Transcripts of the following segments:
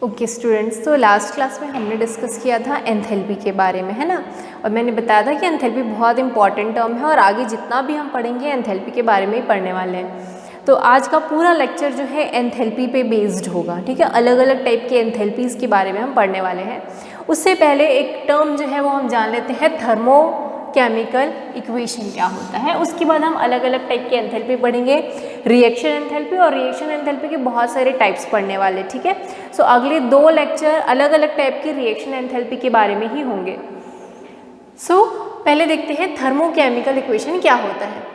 Okay students, तो last class में हमने डिस्कस किया था एंथैल्पी के बारे में, है ना। और मैंने बताया था कि एंथैल्पी बहुत इंपॉर्टेंट टर्म है और आगे जितना भी हम पढ़ेंगे एंथैल्पी के बारे में ही पढ़ने वाले हैं। तो आज का पूरा लेक्चर जो है एंथैल्पी पे बेस्ड होगा, ठीक है। अलग अलग टाइप के एंथैल्पीज़ के बारे में हम पढ़ने वाले हैं। उससे पहले एक टर्म जो है वो हम जान लेते हैं, थर्मोकेमिकल इक्वेशन क्या होता है। उसके बाद हम अलग अलग टाइप के एंथैल्पी पढ़ेंगे, रिएक्शन एंथैल्पी और रिएक्शन एंथैल्पी के बहुत सारे टाइप्स पढ़ने वाले, ठीक है। सो अगले 2 लेक्चर अलग अलग टाइप की रिएक्शन एंथैल्पी के बारे में ही होंगे। सो पहले देखते हैं थर्मोकेमिकल इक्वेशन क्या होता है।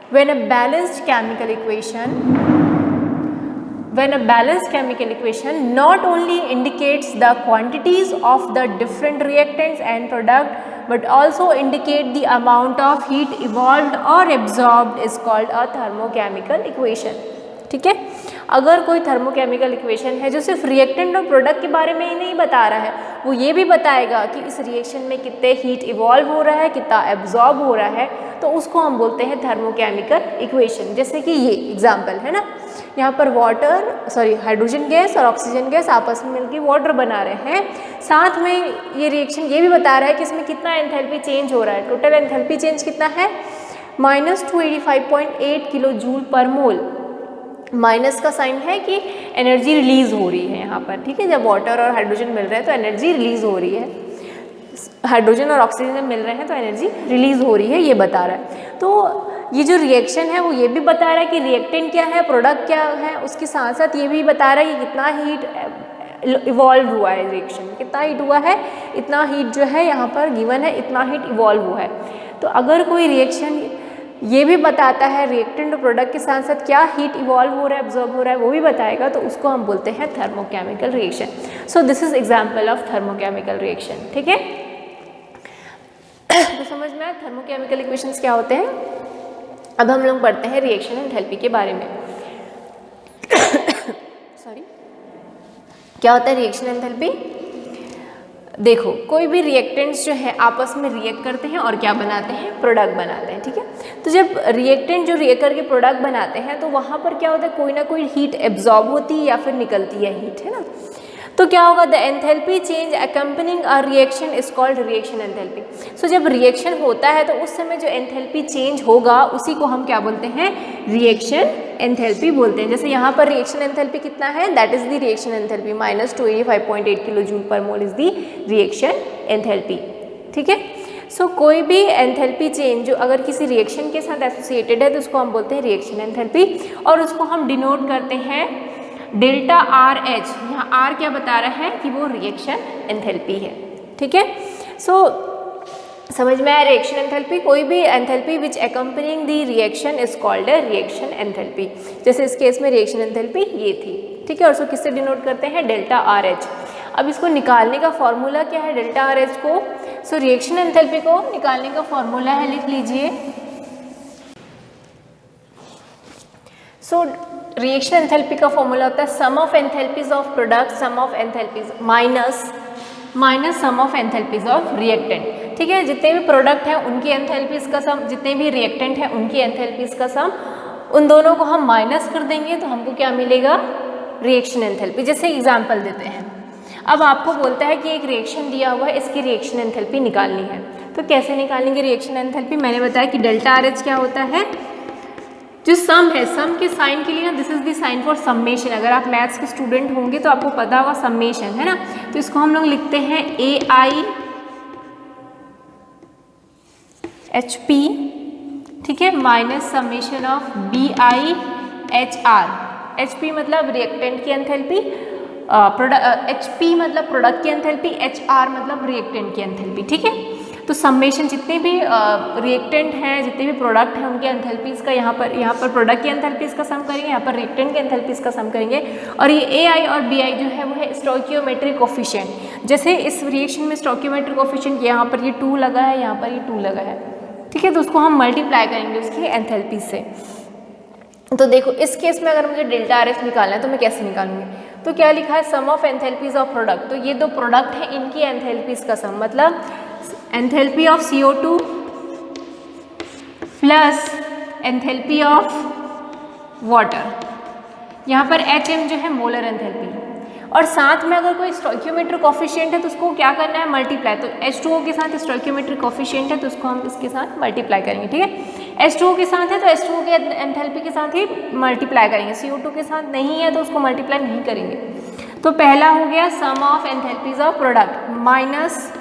When a balanced chemical equation not only indicates the quantities of the different reactants and product but also indicate the amount of heat evolved or absorbed is called a thermochemical equation, ठीक है। अगर कोई thermochemical equation है जो सिर्फ reactant और product के बारे में ही नहीं बता रहा है, वो ये भी बताएगा कि इस रिएक्शन में कितने हीट इवॉल्व हो रहा है, कितना एब्जॉर्ब हो रहा है, तो उसको हम बोलते हैं थर्मोकेमिकल इक्वेशन। जैसे कि ये एग्जांपल है ना, यहाँ पर हाइड्रोजन गैस और ऑक्सीजन गैस आपस में मिलकर वाटर बना रहे हैं। साथ में ये रिएक्शन ये भी बता रहा है कि इसमें कितना एंथैल्पी चेंज हो रहा है। टोटल एंथैल्पी चेंज कितना है, -285.8 किलो जूल पर मोल। माइनस का साइन है कि एनर्जी रिलीज हो रही है यहाँ पर, ठीक है। जब वाटर और हाइड्रोजन मिल रहे हैं तो एनर्जी रिलीज हो रही है, हाइड्रोजन और ऑक्सीजन जब मिल रहे हैं तो एनर्जी रिलीज हो रही है, ये बता रहा है। तो ये जो रिएक्शन है वो ये भी बता रहा है कि रिएक्टेंट क्या है, प्रोडक्ट क्या है। उसके साथ साथ ये भी बता रहा है कि कितना हीट इवॉल्व हुआ है, रिएक्शन में कितना हीट हुआ है, इतना हीट जो है यहाँ पर गिवन है, इतना हीट इवॉल्व हुआ है। तो अगर कोई रिएक्शन ये भी बताता है रिएक्टेंट और प्रोडक्ट के साथ साथ क्या हीट इवॉल्व हो रहा है, एब्जॉर्ब हो रहा है, वो भी बताएगा, तो उसको हम बोलते हैं thermochemical reaction. So this is example of thermochemical reaction, ठीक है। तो समझ में आया थर्मोकेमिकल इक्वेशंस क्या होते हैं। अब हम लोग पढ़ते हैं रिएक्शन एंथैल्पी के बारे में। सॉरी, क्या होता है रिएक्शन एंथैल्पी। देखो, कोई भी रिएक्टेंट्स जो है आपस में रिएक्ट करते हैं और क्या बनाते हैं, प्रोडक्ट बनाते हैं, ठीक है। तो जब रिएक्टेंट जो रिएक्ट करके प्रोडक्ट बनाते हैं तो वहाँ पर क्या होता है, कोई ना कोई हीट एब्जॉर्ब होती है या फिर निकलती है हीट, है ना। तो क्या होगा, the enthalpy change accompanying a reaction is called reaction enthalpy. So जब रिएक्शन होता है तो उस समय जो एंथैल्पी चेंज होगा उसी को हम क्या बोलते हैं, रिएक्शन एंथैल्पी बोलते हैं। जैसे यहाँ पर रिएक्शन एंथैल्पी कितना है, that is the reaction enthalpy, -285.8 kilo joule पर mole is the reaction enthalpy, ठीक है। सो कोई भी एंथैल्पी चेंज जो अगर किसी रिएक्शन के साथ एसोसिएटेड है तो उसको हम बोलते हैं रिएक्शन एंथैल्पी, और उसको हम डिनोट करते हैं डेल्टा RH। यहाँ R क्या बता रहा है कि वो रिएक्शन एंथैल्पी है, ठीक है। सो समझ में आया रिएक्शन एंथैल्पी। कोई भी enthalpy which accompanying the reaction is called a reaction enthalpy. जैसे इस केस में रिएक्शन एंथैल्पी ये थी, ठीक है। और उसको किससे डिनोट करते हैं, डेल्टा RH। अब इसको निकालने का फॉर्मूला क्या है डेल्टा RH को। सो रिएक्शन एंथैल्पी को निकालने का फॉर्मूला है, लिख लीजिए। सो रिएक्शन एंथैल्पी का फॉर्मूला होता है sum of enthalpies of product, sum of enthalpies minus sum of enthalpies of reactant, ठीक है। जितने भी प्रोडक्ट हैं उनकी एंथैल्पीज का सम, जितने भी रिएक्टेंट हैं उनकी एंथैल्पीज का सम, उन दोनों को हम माइनस कर देंगे तो हमको क्या मिलेगा, रिएक्शन एंथैल्पी। जैसे एग्जाम्पल देते हैं, अब आपको बोलता है कि एक रिएक्शन दिया हुआ है, इसकी रिएक्शन एंथैल्पी निकालनी है। तो कैसे निकालेंगे रिएक्शन एंथैल्पी, मैंने बताया कि डेल्टा RH क्या होता है, जो सम है, सम के साइन के लिए ना this is the sign for summation. अगर आप मैथ्स के स्टूडेंट होंगे तो आपको पता होगा सम्मेशन, है ना। तो इसको हम लोग लिखते हैं AIHP, ठीक है, minus summation of BIHR। HP मतलब रिएक्टेंट की एंथैल्पी, HP मतलब प्रोडक्ट की एंथैल्पी, HR मतलब रिएक्टेंट की एंथैल्पी, ठीक है। तो समेशन जितने भी रिएक्टेंट हैं, जितने भी प्रोडक्ट हैं उनके एंथैल्पीज़ का यहाँ पर प्रोडक्ट की एंथैल्पीज़ का सम करेंगे, यहाँ पर रिएक्टेंट के एंथैल्पीज़ का सम करेंगे। और ये AI और BI जो है वो है स्टोइकियोमेट्रिक कोफिशिएंट। जैसे इस रिएक्शन में स्टोइकियोमेट्रिक कोफिशिएंट यहाँ पर ये 2 लगा है, यहाँ पर ये 2 लगा है, ठीक है। तो उसको हम मल्टीप्लाई करेंगे उसकी एंथैल्पी से। तो देखो इस केस में अगर मुझे डेल्टा RH निकालना है तो मैं कैसे निकालूंगी, तो क्या लिखा है, sum of enthalpies of product. तो ये 2 प्रोडक्ट हैं, इनकी एंथैल्पीज का सम, मतलब enthalpy of CO2 plus enthalpy of water. यहाँ पर HM जो है मोलर एंथैल्पी, और साथ में अगर कोई स्टोइकियोमेट्रिक कोफिशिएंट है तो उसको क्या करना है, मल्टीप्लाई। तो H2O के साथ स्टोइकियोमेट्रिक कोफिशिएंट है तो उसको हम इसके साथ मल्टीप्लाई करेंगे, ठीक है। H2O के साथ है तो H2O के एंथैल्पी के साथ ही मल्टीप्लाई करेंगे, CO2 के साथ नहीं है तो उसको मल्टीप्लाई नहीं करेंगे। तो पहला हो गया sum of enthalpies of product minus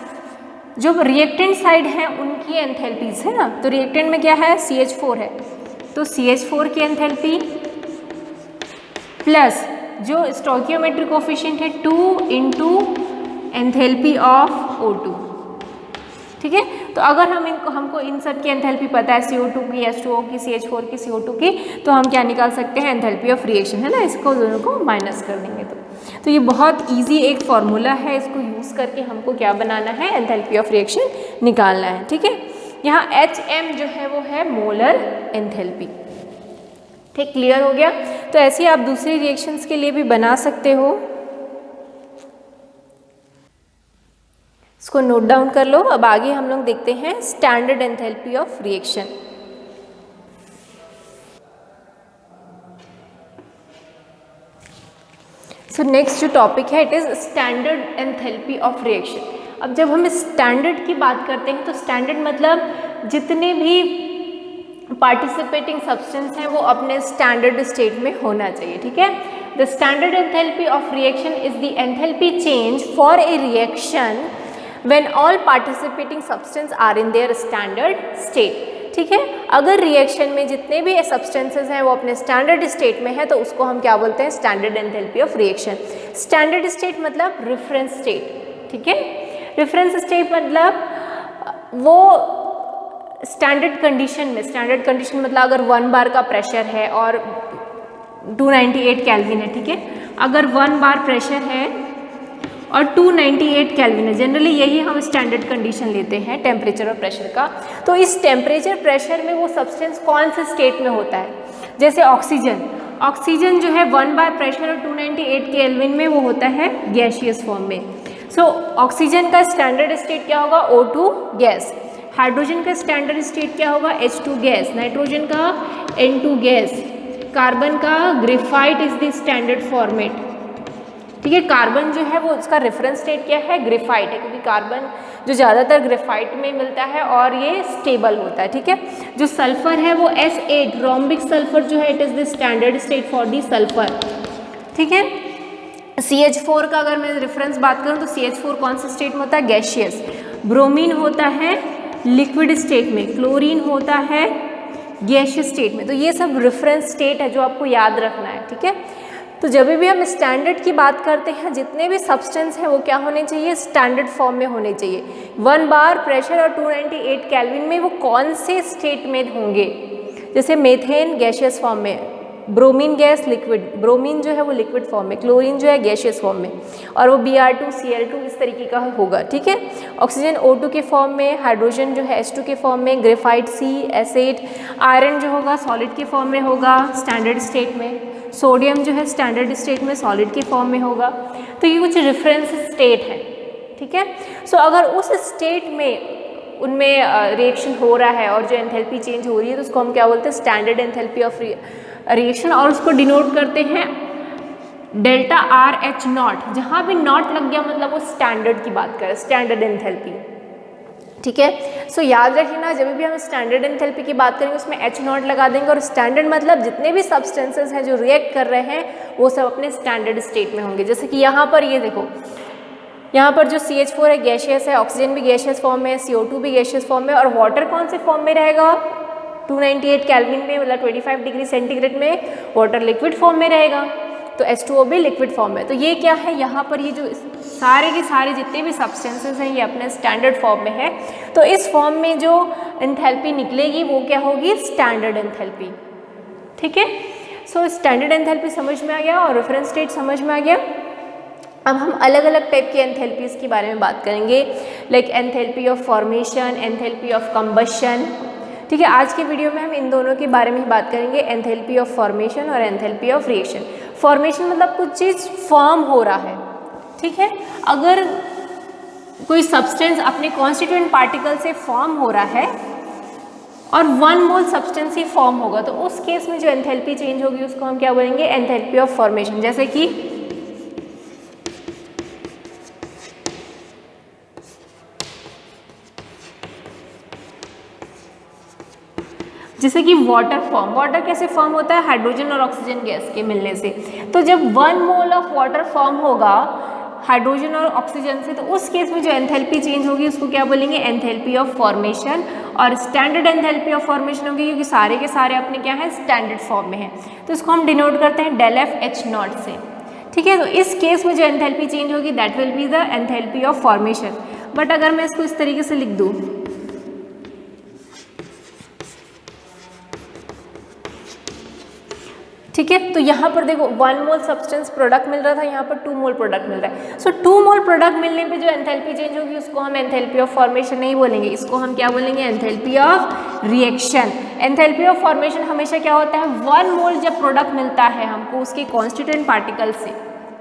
जो रिएक्टेंट साइड है उनकी एंथैल्पीज है ना, तो रिएक्टेंट में क्या है, CH4 है, तो CH4 की एंथैल्पी प्लस जो स्टोइकियोमेट्रिक कोफिशिएंट है 2 इंटू एंथैल्पी ऑफ O2, ठीक है। तो अगर हमको इन सब की एंथैल्पी पता है, CO2 की, H2O की, CH4 की, CO2 की, तो हम क्या निकाल सकते हैं, एंथैल्पी ऑफ रिएक्शन, है ना। इसको दोनों को माइनस कर देंगे तो ये बहुत इजी एक फॉर्मूला है, इसको यूज़ करके हमको क्या बनाना है, एंथैल्पी ऑफ रिएक्शन निकालना है, ठीक है। यहाँ HM जो है वो है मोलर एंथैल्पी, ठीक, क्लियर हो गया। तो ऐसे ही आप दूसरी रिएक्शंस के लिए भी बना सकते हो, इसको नोट डाउन कर लो। अब आगे हम लोग देखते हैं standard enthalpy of reaction. So next जो टॉपिक है it is standard enthalpy of reaction. अब जब हम स्टैंडर्ड की बात करते हैं तो स्टैंडर्ड मतलब जितने भी पार्टिसिपेटिंग सब्सटेंस हैं वो अपने स्टैंडर्ड स्टेट में होना चाहिए, ठीक है। The standard enthalpy of reaction is the enthalpy change for a reaction when all participating substance are in their standard state, ठीक है। अगर रिएक्शन में जितने भी सब्सटेंसेस हैं वो अपने स्टैंडर्ड स्टेट में है तो उसको हम क्या बोलते हैं, standard enthalpy of reaction. Standard state मतलब रेफरेंस स्टेट, ठीक है। रेफरेंस स्टेट मतलब वो स्टैंडर्ड कंडीशन में, स्टैंडर्ड कंडीशन मतलब अगर 1 बार का प्रेशर है और 298 केल्विन है, ठीक है। अगर 1 बार प्रेशर है और 298 केल्विन है, जनरली यही हम स्टैंडर्ड कंडीशन लेते हैं टेम्परेचर और प्रेशर का। तो इस टेम्परेचर प्रेशर में वो सब्सटेंस कौन से स्टेट में होता है, जैसे ऑक्सीजन जो है 1 बार प्रेशर और 298 केल्विन में वो होता है गैसियस फॉर्म में। सो ऑक्सीजन का स्टैंडर्ड स्टेट क्या होगा, O2 गैस। हाइड्रोजन का स्टैंडर्ड स्टेट क्या होगा, H2 गैस। नाइट्रोजन का N2 गैस। कार्बन का graphite is the standard format, ठीक है। कार्बन जो है वो उसका रेफरेंस स्टेट क्या है, ग्रेफाइट है, क्योंकि कार्बन जो ज़्यादातर ग्रेफाइट में मिलता है और ये स्टेबल होता है, ठीक है। जो सल्फर है वो S8 रोम्बिक सल्फर जो है it is the standard state for the sulphur, ठीक है। CH4 का अगर मैं रेफरेंस बात करूँ तो CH4 कौन से स्टेट में होता है, गैसियस। ब्रोमीन होता है लिक्विड स्टेट में, क्लोरीन होता है गैसियस स्टेट में। तो ये सब रेफरेंस स्टेट है जो आपको याद रखना है, ठीक है। तो जब भी हम स्टैंडर्ड की बात करते हैं जितने भी सब्सटेंस हैं वो क्या होने चाहिए, स्टैंडर्ड फॉर्म में होने चाहिए। 1 बार प्रेशर और 298 केल्विन में वो कौन से स्टेट में होंगे, जैसे मेथेन गैसियस फॉर्म में, ब्रोमीन गैस लिक्विड, ब्रोमीन जो है वो लिक्विड फॉर्म में, क्लोरीन जो है गैसियस फॉर्म में, और वो Br2 Cl2 इस तरीके का होगा, ठीक है। ऑक्सीजन O2 के फॉर्म में, हाइड्रोजन जो है H2 के फॉर्म में, ग्रेफाइट C8, आयरन जो होगा सॉलिड के फॉर्म में होगा स्टैंडर्ड स्टेट में, सोडियम जो है स्टैंडर्ड स्टेट में सॉलिड के फॉर्म में होगा। तो ये कुछ रेफरेंस स्टेट है, ठीक है। सो अगर उस स्टेट में उनमें रिएक्शन हो रहा है और जो एंथैल्पी चेंज हो रही है तो उसको हम क्या बोलते हैं, स्टैंडर्ड एंथैल्पी ऑफ रिएक्शन, और उसको डिनोट करते हैं डेल्टा RH0। जहाँ भी नॉट लग गया मतलब वो स्टैंडर्ड की बात करें, स्टैंडर्ड एंथैल्पी, ठीक है। सो याद रखना जब भी हम स्टैंडर्ड एंथैल्पी की बात करेंगे उसमें H0 लगा देंगे, और स्टैंडर्ड मतलब जितने भी सब्सटेंसेस हैं जो रिएक्ट कर रहे हैं वो सब अपने स्टैंडर्ड स्टेट में होंगे। जैसे कि यहाँ पर ये देखो, यहाँ पर जो CH4 है गैसियस है, ऑक्सीजन भी गैसियस फॉर्म में है, CO2 भी गैसियस फॉर्म में, और वाटर कौन से फॉर्म में रहेगा, 298 केल्विन में मतलब 25 डिग्री सेंटीग्रेड में वाटर लिक्विड फॉर्म में रहेगा, तो H2O भी लिक्विड फॉर्म में। तो ये क्या है, यहाँ पर ये जो सारे के सारे जितने भी सब्सटेंसेस हैं ये अपने स्टैंडर्ड फॉर्म में है। तो इस फॉर्म में जो एंथैल्पी निकलेगी वो क्या होगी, स्टैंडर्ड एंथैल्पी, ठीक है। सो स्टैंडर्ड एंथैल्पी समझ में आ गया और रेफरेंस स्टेट समझ में आ गया। अब हम अलग अलग टाइप की एंथैल्पीज़ के बारे में बात करेंगे, like enthalpy of formation, enthalpy of combustion, ठीक है। आज के वीडियो में हम इन दोनों के बारे में ही बात करेंगे, एंथैल्पी ऑफ फॉर्मेशन और एंथैल्पी ऑफ रिएक्शन। फॉर्मेशन मतलब कुछ चीज़ फॉर्म हो रहा है, ठीक है। अगर कोई सब्सटेंस अपने कॉन्स्टिट्यूएंट पार्टिकल से फॉर्म हो रहा है और 1 मोल सब्सटेंस ही फॉर्म होगा तो उस केस में जो एंथैल्पी चेंज होगी उसको हम क्या बोलेंगे, एंथैल्पी ऑफ फॉर्मेशन। जैसे कि जैसे कि वाटर फॉर्म, वाटर कैसे फॉर्म होता है? हाइड्रोजन और ऑक्सीजन गैस के मिलने से। तो जब 1 मोल ऑफ वाटर फॉर्म होगा हाइड्रोजन और ऑक्सीजन से, तो उस केस में जो एंथैल्पी चेंज होगी उसको क्या बोलेंगे? Enthalpy of formation. और स्टैंडर्ड एंथैल्पी ऑफ फॉर्मेशन होगी क्योंकि सारे के सारे अपने क्या है? स्टैंडर्ड फॉर्म में है, तो इसको हम डिनोट करते हैं del F H नॉट से, ठीक है। तो इस केस में जो एंथैल्पी चेंज होगी that will be the enthalpy of formation. But अगर मैं इसको इस तरीके से लिख दूँ, ठीक है, तो यहाँ पर देखो 1 मोल सब्सटेंस प्रोडक्ट मिल रहा था, यहाँ पर 2 मोल प्रोडक्ट मिल रहा है। सो 2 मोल प्रोडक्ट मिलने पे जो एंथैल्पी चेंज होगी उसको हम एंथैल्पी ऑफ फॉर्मेशन नहीं बोलेंगे, इसको हम क्या बोलेंगे? Enthalpy of reaction. Enthalpy of formation हमेशा क्या होता है? 1 मोल जब प्रोडक्ट मिलता है हमको उसके कॉन्स्टिट्यूएंट पार्टिकल से,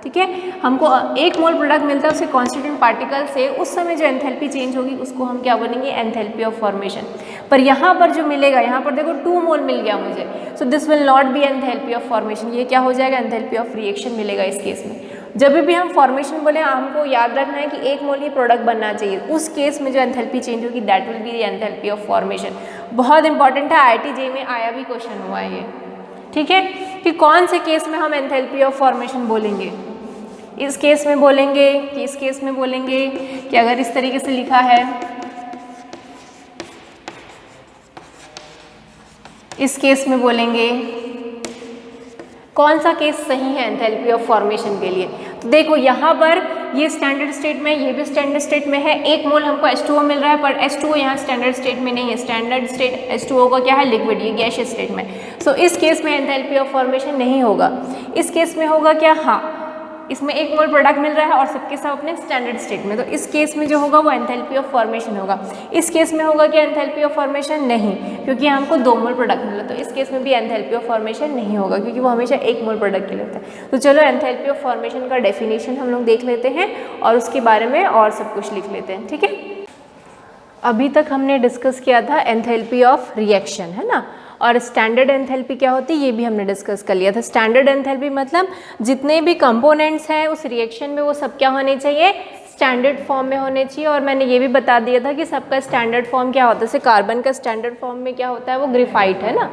ठीक है, हमको 1 मोल प्रोडक्ट मिलता है उसके कॉन्स्टिट्यूएंट पार्टिकल से, उस समय जो एंथैल्पी चेंज होगी उसको हम क्या बोलेंगे? Enthalpy of formation. पर यहाँ पर जो मिलेगा, यहाँ पर देखो 2 मोल मिल गया मुझे, so this will not be enthalpy of formation, ये क्या हो जाएगा? एंथैल्पी ऑफ रिएक्शन मिलेगा इस केस में। जब भी हम फॉर्मेशन बोले हमको याद रखना है कि 1 मोल ही प्रोडक्ट बनना चाहिए, उस केस में जो एंथैल्पी चेंज होगी that will be enthalpy of formation. बहुत इंपॉर्टेंट है, IIT-JEE में आया भी क्वेश्चन हुआ है ये, ठीक है, कि कौन से केस में हम एंथैल्पी ऑफ फॉर्मेशन बोलेंगे? इस केस में बोलेंगे कि इस केस में बोलेंगे कि अगर इस तरीके से लिखा है, इस केस में बोलेंगे, कौन सा केस सही है एंथैल्पी ऑफ फॉर्मेशन के लिए? तो देखो यहाँ पर ये स्टैंडर्ड स्टेट में, ये भी स्टैंडर्ड स्टेट में है, 1 मोल हमको H2O मिल रहा है, पर H2O यहाँ स्टैंडर्ड स्टेट में नहीं है, स्टैंडर्ड स्टेट H2O का क्या है? लिक्विड, ये गैसियस स्टेट में। सो इस केस में एंथैल्पी ऑफ फॉर्मेशन नहीं होगा। इस केस में होगा क्या? हाँ, इसमें 1 मोल प्रोडक्ट मिल रहा है और सबके सब अपने स्टैंडर्ड स्टेट में, तो इस केस में जो होगा वो एंथैल्पी ऑफ फॉर्मेशन होगा। इस केस में होगा क्या एंथैल्पी ऑफ फॉर्मेशन? नहीं, क्योंकि हमको 2 मोल प्रोडक्ट मिला, तो इस केस में भी एंथैल्पी ऑफ फॉर्मेशन नहीं होगा क्योंकि वो हमेशा 1 मोल प्रोडक्ट के लिए होता है। तो चलो एंथैल्पी ऑफ फॉर्मेशन का डेफिनेशन हम लोग देख लेते हैं और उसके बारे में और सब कुछ लिख लेते हैं, ठीक है। अभी तक हमने डिस्कस किया था एंथैल्पी ऑफ रिएक्शन, है ना, और स्टैंडर्ड एंथैल्पी क्या होती है ये भी हमने डिस्कस कर लिया था। स्टैंडर्ड एंथैल्पी मतलब जितने भी कंपोनेंट्स हैं उस रिएक्शन में वो सब क्या होने चाहिए? स्टैंडर्ड फॉर्म में होने चाहिए। और मैंने ये भी बता दिया था कि सबका स्टैंडर्ड फॉर्म क्या होता है। जैसे कार्बन का स्टैंडर्ड फॉर्म में क्या होता है? वो ग्रेफाइट है ना।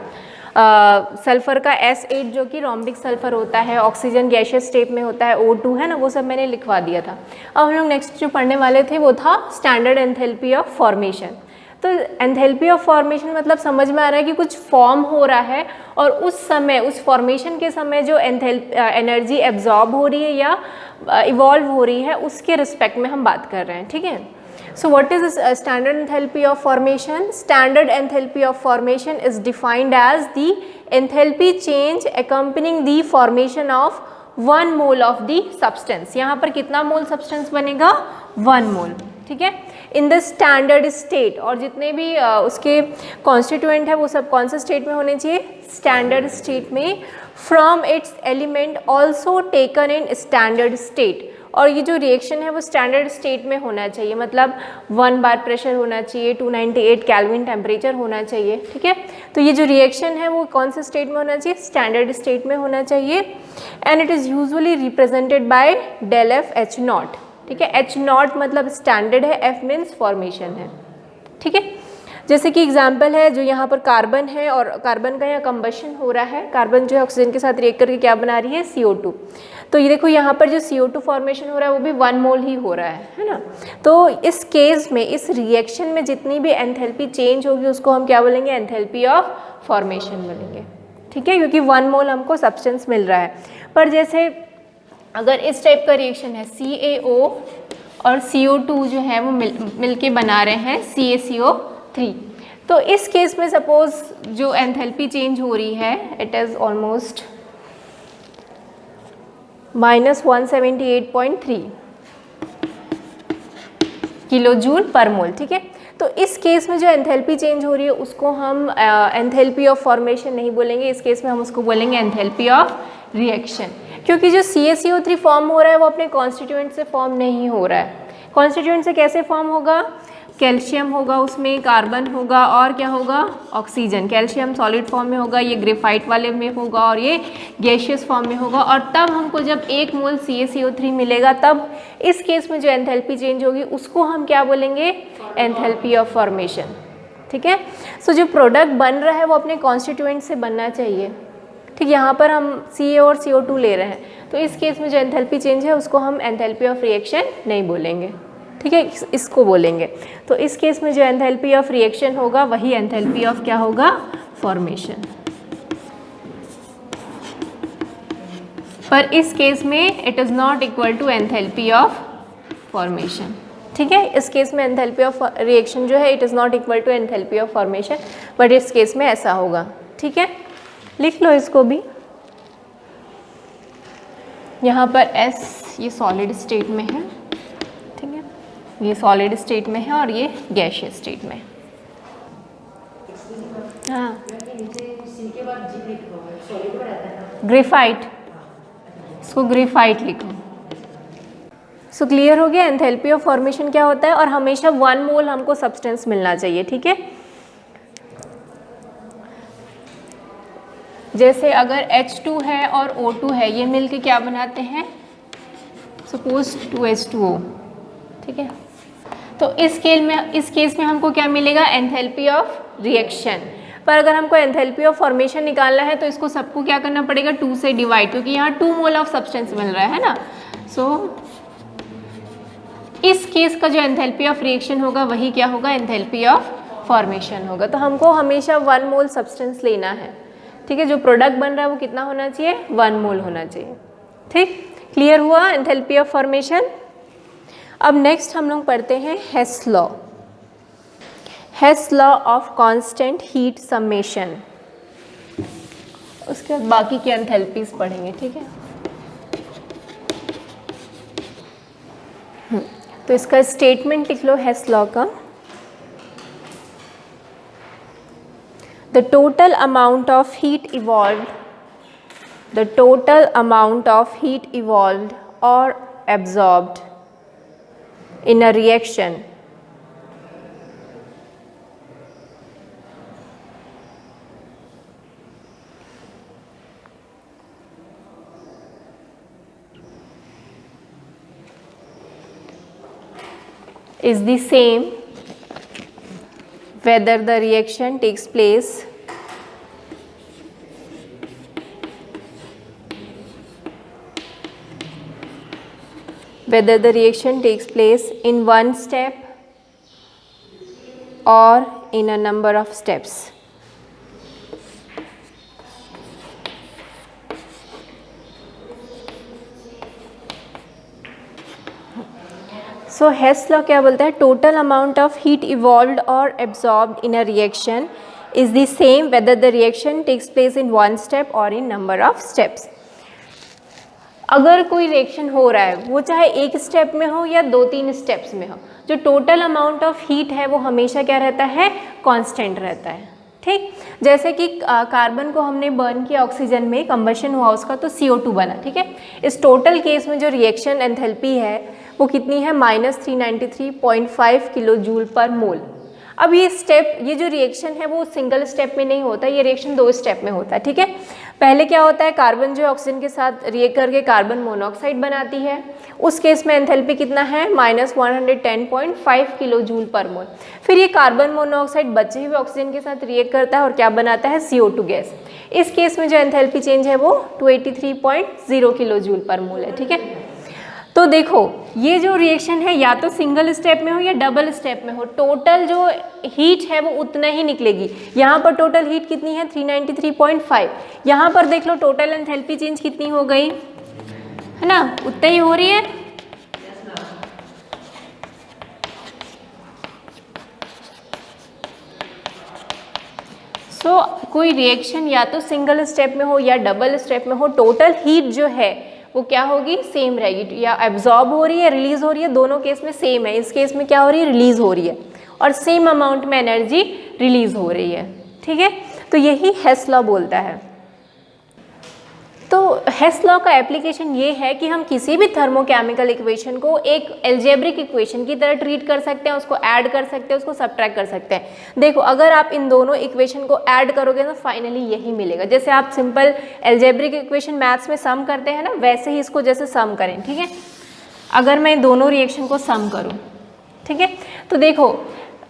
सल्फर का S8 जो कि रोम्बिक सल्फर होता है, ऑक्सीजन गैसियस स्टेट में होता है, O2 है ना, वो सब मैंने लिखवा दिया था। अब हम लोग नेक्स्ट जो पढ़ने वाले थे वो था स्टैंडर्ड एंथैल्पी ऑफ फॉर्मेशन। तो एंथैल्पी ऑफ फॉर्मेशन मतलब समझ में आ रहा है कि कुछ फॉर्म हो रहा है और उस समय, उस फॉर्मेशन के समय जो एनर्जी एब्जॉर्ब हो रही है या इवॉल्व हो रही है उसके रिस्पेक्ट में हम बात कर रहे हैं, ठीक है। So what is standard enthalpy of formation? Standard enthalpy of formation is defined as the enthalpy change accompanying the formation of 1 mole of the substance. यहाँ पर कितना मोल सब्सटेंस बनेगा? 1 मोल, ठीक है, इन द स्टैंडर्ड स्टेट। और जितने भी उसके कॉन्स्टिट्यूएंट है वो सब कौन से स्टेट में होने चाहिए? स्टैंडर्ड स्टेट में। From its element also taken in standard state. और ये जो रिएक्शन है वो स्टैंडर्ड स्टेट में होना चाहिए, मतलब 1 बार प्रेशर होना चाहिए, 298 केल्विन टेम्परेचर होना चाहिए, ठीक है। तो ये जो रिएक्शन है वो कौन से स्टेट में होना चाहिए? स्टैंडर्ड स्टेट में होना चाहिए। And it is usually represented by del F H not, ठीक है। H नॉट मतलब स्टैंडर्ड है, F मीन्स फॉर्मेशन है, ठीक है। जैसे कि एग्जाम्पल है जो यहाँ पर कार्बन है और कार्बन का यहाँ कंबशन हो रहा है, कार्बन जो है ऑक्सीजन के साथ रिएक्ट करके क्या बना रही है? CO2। तो ये देखो यहाँ पर जो CO2 फॉर्मेशन हो रहा है वो भी 1 मोल ही हो रहा है ना। तो इस केस में, इस रिएक्शन में जितनी भी एंथैल्पी चेंज होगी उसको हम क्या बोलेंगे? एंथैल्पी ऑफ फॉर्मेशन बोलेंगे, ठीक है, क्योंकि 1 मोल हमको सब्सटेंस मिल रहा है। पर जैसे अगर इस टाइप का रिएक्शन है, CaO और CO2 जो है वो मिल के बना रहे हैं CaCO3, तो इस केस में सपोज जो एंथैल्पी चेंज हो रही है it is almost -178.3 kilo joule पर मोल, ठीक है। तो इस केस में जो एंथैल्पी चेंज हो रही है उसको हम एंथैल्पी ऑफ फॉर्मेशन नहीं बोलेंगे, इस केस में हम उसको बोलेंगे एंथैल्पी ऑफ रिएक्शन, क्योंकि जो CaCO3 फॉर्म हो रहा है वो अपने कॉन्स्टिट्यूएंट से फॉर्म नहीं हो रहा है। कॉन्स्टिट्यूएंट से कैसे फॉर्म होगा? कैल्शियम होगा, उसमें कार्बन होगा और क्या होगा? ऑक्सीजन। कैल्शियम सॉलिड फॉर्म में होगा, ये ग्रेफाइट वाले में होगा और ये गैसियस फॉर्म में होगा। और तब हमको जब 1 मोल CaCO3 मिलेगा तब इस केस में जो एंथैल्पी चेंज होगी उसको हम क्या बोलेंगे? एंथैल्पी ऑफ फॉर्मेशन, ठीक है। सो जो प्रोडक्ट बन रहा है वो अपने कॉन्स्टिट्यूएंट से बनना चाहिए, ठीक। यहाँ पर हम Ca और CO2 ले रहे हैं, तो इस केस में जो एंथैल्पी चेंज है उसको हम एंथैल्पी ऑफ रिएक्शन नहीं बोलेंगे, ठीक है, इसको बोलेंगे। तो इस केस में जो एंथैल्पी ऑफ रिएक्शन होगा वही एंथैल्पी ऑफ क्या होगा, फॉर्मेशन। पर इस केस में it is not equal to enthalpy of formation, ठीक है। इस केस में एंथैल्पी ऑफ रिएक्शन जो है it is not equal to enthalpy of formation, but इस केस में ऐसा होगा, ठीक है। लिख लो इसको भी। यहाँ पर S ये सॉलिड स्टेट में है, ठीक है, ये सॉलिड स्टेट में है और ये गैसियस स्टेट में। हाँ, ग्रेफाइट, इसको ग्रेफाइट लिखो। सो क्लियर हो गया एंथैल्पी ऑफ फॉर्मेशन क्या होता है, और हमेशा 1 मोल हमको सब्सटेंस मिलना चाहिए, ठीक है। जैसे अगर H2 है और O2 है, ये मिलके क्या बनाते हैं, सपोज 2H2O, ठीक है। तो इस केस में हमको क्या मिलेगा, एंथैल्पी ऑफ रिएक्शन। पर अगर हमको एंथैल्पी ऑफ फॉर्मेशन निकालना है तो इसको सबको क्या करना पड़ेगा, 2 से डिवाइड, क्योंकि यहाँ 2 मोल ऑफ सब्सटेंस मिल रहा है ना। सो इस केस का जो एंथैल्पी ऑफ रिएक्शन होगा वही क्या होगा, एंथैल्पी ऑफ फॉर्मेशन होगा। तो हमको हमेशा 1 मोल सब्सटेंस लेना है, ठीक है। जो प्रोडक्ट बन रहा है वो कितना होना चाहिए, 1 मोल होना चाहिए, ठीक। क्लियर हुआ एंथैल्पी ऑफ फॉर्मेशन। अब नेक्स्ट हम लोग पढ़ते हैं Hess law. Hess law of constant heat summation, उसके बाद बाकी के एंथैल्पीज पढ़ेंगे, ठीक है। तो इसका स्टेटमेंट लिख लो हेस लॉ का। The total amount of heat evolved, the total amount of heat evolved or absorbed in a reaction is the same whether the reaction takes place in one step or in a number of steps. So Hess law क्या बोलता है, total amount of heat evolved और absorbed in a reaction is the same whether the reaction takes place in 1 step और in number of steps. अगर कोई reaction हो रहा है वो चाहे 1 स्टेप में हो या 2-3 स्टेप्स में हो, जो टोटल अमाउंट ऑफ हीट है वो हमेशा क्या रहता है, कांस्टेंट रहता है, ठीक। जैसे कि कार्बन को हमने बर्न किया ऑक्सीजन में, कंबशन हुआ उसका, तो CO2 बना, ठीक है। इस टोटल केस में जो रिएक्शन एंथैल्पी है वो कितनी है, -393.5 किलो जूल पर मोल। अब ये जो रिएक्शन है वो सिंगल स्टेप में नहीं होता, ये रिएक्शन 2 स्टेप में होता है, ठीक है। पहले क्या होता है, कार्बन जो है ऑक्सीजन के साथ रिएक्ट करके कार्बन मोनोऑक्साइड बनाती है, उस केस में एंथैल्पी कितना है, -110.5 किलो जूल पर मोल। फिर ये कार्बन मोनोऑक्साइड बचे हुए ऑक्सीजन के साथ रिएक्ट करता है और क्या बनाता है, CO2 गैस। इस केस में जो एंथैल्पी चेंज है वो 283.0 किलो जूल पर मोल है, ठीक है। तो देखो ये जो रिएक्शन है या तो सिंगल स्टेप में हो या डबल स्टेप में हो, टोटल जो हीट है वो उतना ही निकलेगी। यहाँ पर टोटल हीट कितनी है, 393.5। यहाँ पर देख लो टोटल एंथैल्पी चेंज कितनी हो गई है ना, उतना ही हो रही है। सो कोई रिएक्शन या तो सिंगल स्टेप में हो या डबल स्टेप में हो, टोटल हीट जो है वो क्या होगी, सेम रहेगी। या एब्जॉर्ब हो रही है, रिलीज हो रही है, दोनों केस में सेम है। इस केस में क्या हो रही है, रिलीज हो रही है, और सेम अमाउंट में एनर्जी रिलीज हो रही है, ठीक है। तो यही हेस लॉ बोलता है। तो हेस लॉ का एप्लीकेशन ये है कि हम किसी भी थर्मोकेमिकल इक्वेशन को एक एल्जेब्रिक इक्वेशन की तरह ट्रीट कर सकते हैं, उसको ऐड कर सकते हैं, उसको सब्ट्रैक्ट कर सकते हैं। देखो अगर आप इन दोनों इक्वेशन को ऐड करोगे तो फाइनली यही मिलेगा। जैसे आप सिंपल एल्जेब्रिक इक्वेशन मैथ्स में सम करते हैं ना, वैसे ही इसको जैसे सम करें, ठीक है। अगर मैं दोनों रिएक्शन को सम करूँ, ठीक है, तो देखो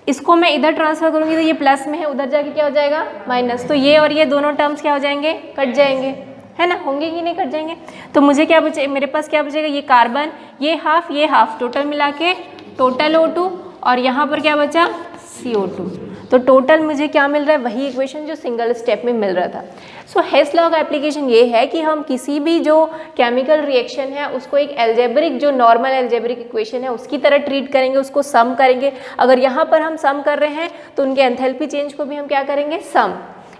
इसको मैं इधर ट्रांसफर करूँगी तो ये प्लस में है, उधर जाके क्या हो जाएगा माइनस, तो ये और ये दोनों टर्म्स क्या हो जाएंगे, कट जाएंगे, है ना, होंगे कि नहीं, कट जाएंगे। तो मुझे क्या बचे, मेरे पास क्या बचेगा, ये कार्बन, ये हाफ, टोटल मिला के टोटल O2, और यहाँ पर क्या बचा CO2। तो टोटल मुझे क्या मिल रहा है, वही इक्वेशन जो सिंगल स्टेप में मिल रहा था। सो हेस लॉ का एप्लीकेशन ये है कि हम किसी भी जो केमिकल रिएक्शन है उसको एक एल्जेब्रिक, जो नॉर्मल एल्जेब्रिक इक्वेशन है उसकी तरह ट्रीट करेंगे, उसको सम करेंगे। अगर यहाँ पर हम सम कर रहे हैं तो उनके एंथैल्पी चेंज को भी हम क्या करेंगे, सम।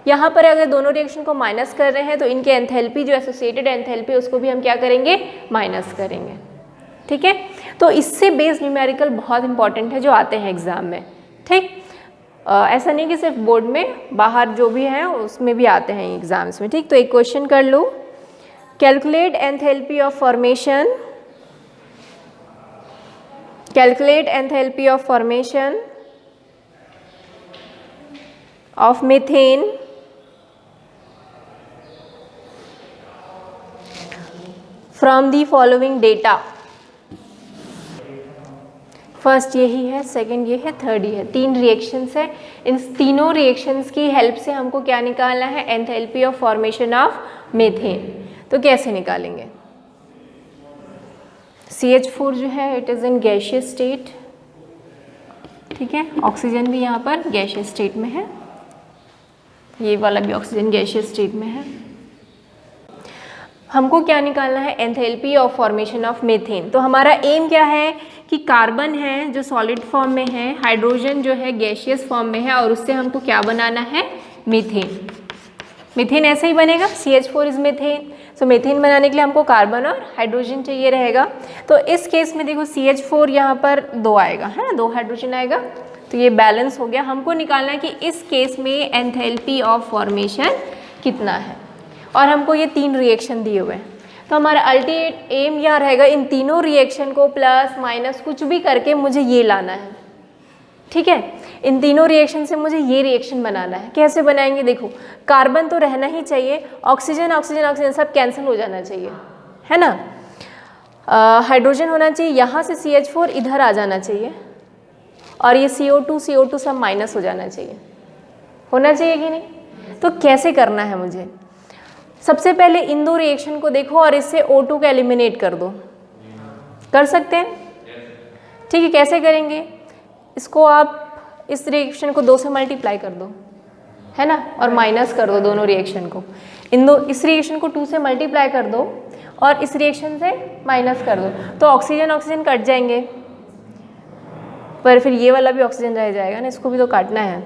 यहाँ पर अगर दोनों रिएक्शन को माइनस कर रहे हैं तो इनके एंथैल्पी, जो एसोसिएटेड एंथैल्पी, उसको भी हम क्या करेंगे, माइनस करेंगे। ठीक है, तो इससे बेस्ड न्यूमेरिकल बहुत इंपॉर्टेंट है जो आते हैं एग्जाम में। ठीक, ऐसा नहीं कि सिर्फ बोर्ड में, बाहर जो भी है उसमें भी आते हैं एग्जाम्स में। ठीक, तो एक क्वेश्चन कर लो, calculate enthalpy of formation, calculate enthalpy of formation of methane from the following data. First यही है, सेकंड ये है, थर्ड ये है, 3 रिएक्शंस है। इन तीनों रिएक्शंस की हेल्प से हमको क्या निकालना है, enthalpy of formation of methane. तो कैसे निकालेंगे, CH4 जो है it is in gaseous state, ठीक है, ऑक्सीजन भी यहाँ पर गैसियस स्टेट में है, ये वाला भी ऑक्सीजन गैसियस स्टेट में है। हमको क्या निकालना है, enthalpy of formation of methane. तो हमारा एम क्या है कि कार्बन है जो सॉलिड फॉर्म में है, हाइड्रोजन जो है गैसियस फॉर्म में है, और उससे हमको क्या बनाना है, मीथेन। मीथेन ऐसे ही बनेगा, CH4 is methane. So methane बनाने के लिए हमको कार्बन और हाइड्रोजन चाहिए रहेगा। तो इस केस में देखो CH4 यहाँ पर 2 आएगा, है ना, 2 हाइड्रोजन आएगा, तो ये बैलेंस हो गया। हमको निकालना है कि इस केस में एंथैल्पी ऑफ फॉर्मेशन कितना है, और हमको ये 3 रिएक्शन दिए हुए हैं। तो हमारा अल्टीमेट एम यह रहेगा, इन तीनों रिएक्शन को प्लस माइनस कुछ भी करके मुझे ये लाना है। ठीक है, इन तीनों रिएक्शन से मुझे ये रिएक्शन बनाना है। कैसे बनाएंगे, देखो, कार्बन तो रहना ही चाहिए, ऑक्सीजन ऑक्सीजन ऑक्सीजन सब कैंसिल हो जाना चाहिए, है ना, हाइड्रोजन होना चाहिए, यहाँ से CH4 इधर आ जाना चाहिए, और ये CO2 सब माइनस हो जाना चाहिए, होना चाहिए कि नहीं। तो कैसे करना है मुझे, सबसे पहले इन 2 रिएक्शन को देखो और इससे O2 को एलिमिनेट कर दो। कर सकते हैं, ठीक है, कैसे करेंगे, इसको आप इस रिएक्शन को 2 से मल्टीप्लाई कर दो, है ना, और माइनस कर दो दोनों रिएक्शन को। इस रिएक्शन को 2 से मल्टीप्लाई कर दो और इस रिएक्शन से माइनस कर दो, तो ऑक्सीजन ऑक्सीजन कट जाएंगे, पर फिर ये वाला भी ऑक्सीजन रह जाएगा ना, इसको भी तो काटना है।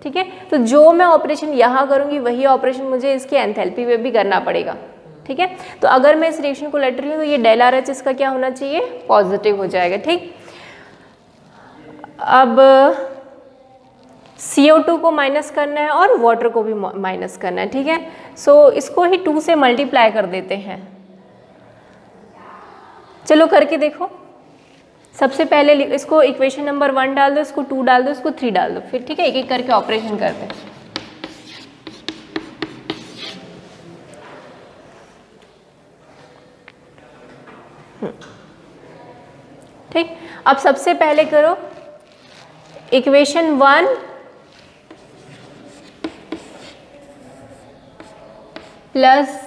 ठीक है, तो जो मैं ऑपरेशन यहाँ करूँगी वही ऑपरेशन मुझे इसके एंथैल्पी में भी करना पड़ेगा। ठीक है, तो अगर मैं इस रिएक्शन को लेट रही हूँ तो ये डेल RH इसका क्या होना चाहिए, पॉजिटिव हो जाएगा। ठीक, अब CO2 को माइनस करना है और वाटर को भी माइनस करना है। ठीक है, सो इसको ही 2 से मल्टीप्लाई कर देते हैं। चलो करके देखो, सबसे पहले इसको इक्वेशन नंबर 1 डाल दो, इसको 2 डाल दो, इसको 3 डाल दो, फिर ठीक है, एक एक करके ऑपरेशन करते हैं। ठीक, अब सबसे पहले करो इक्वेशन 1 प्लस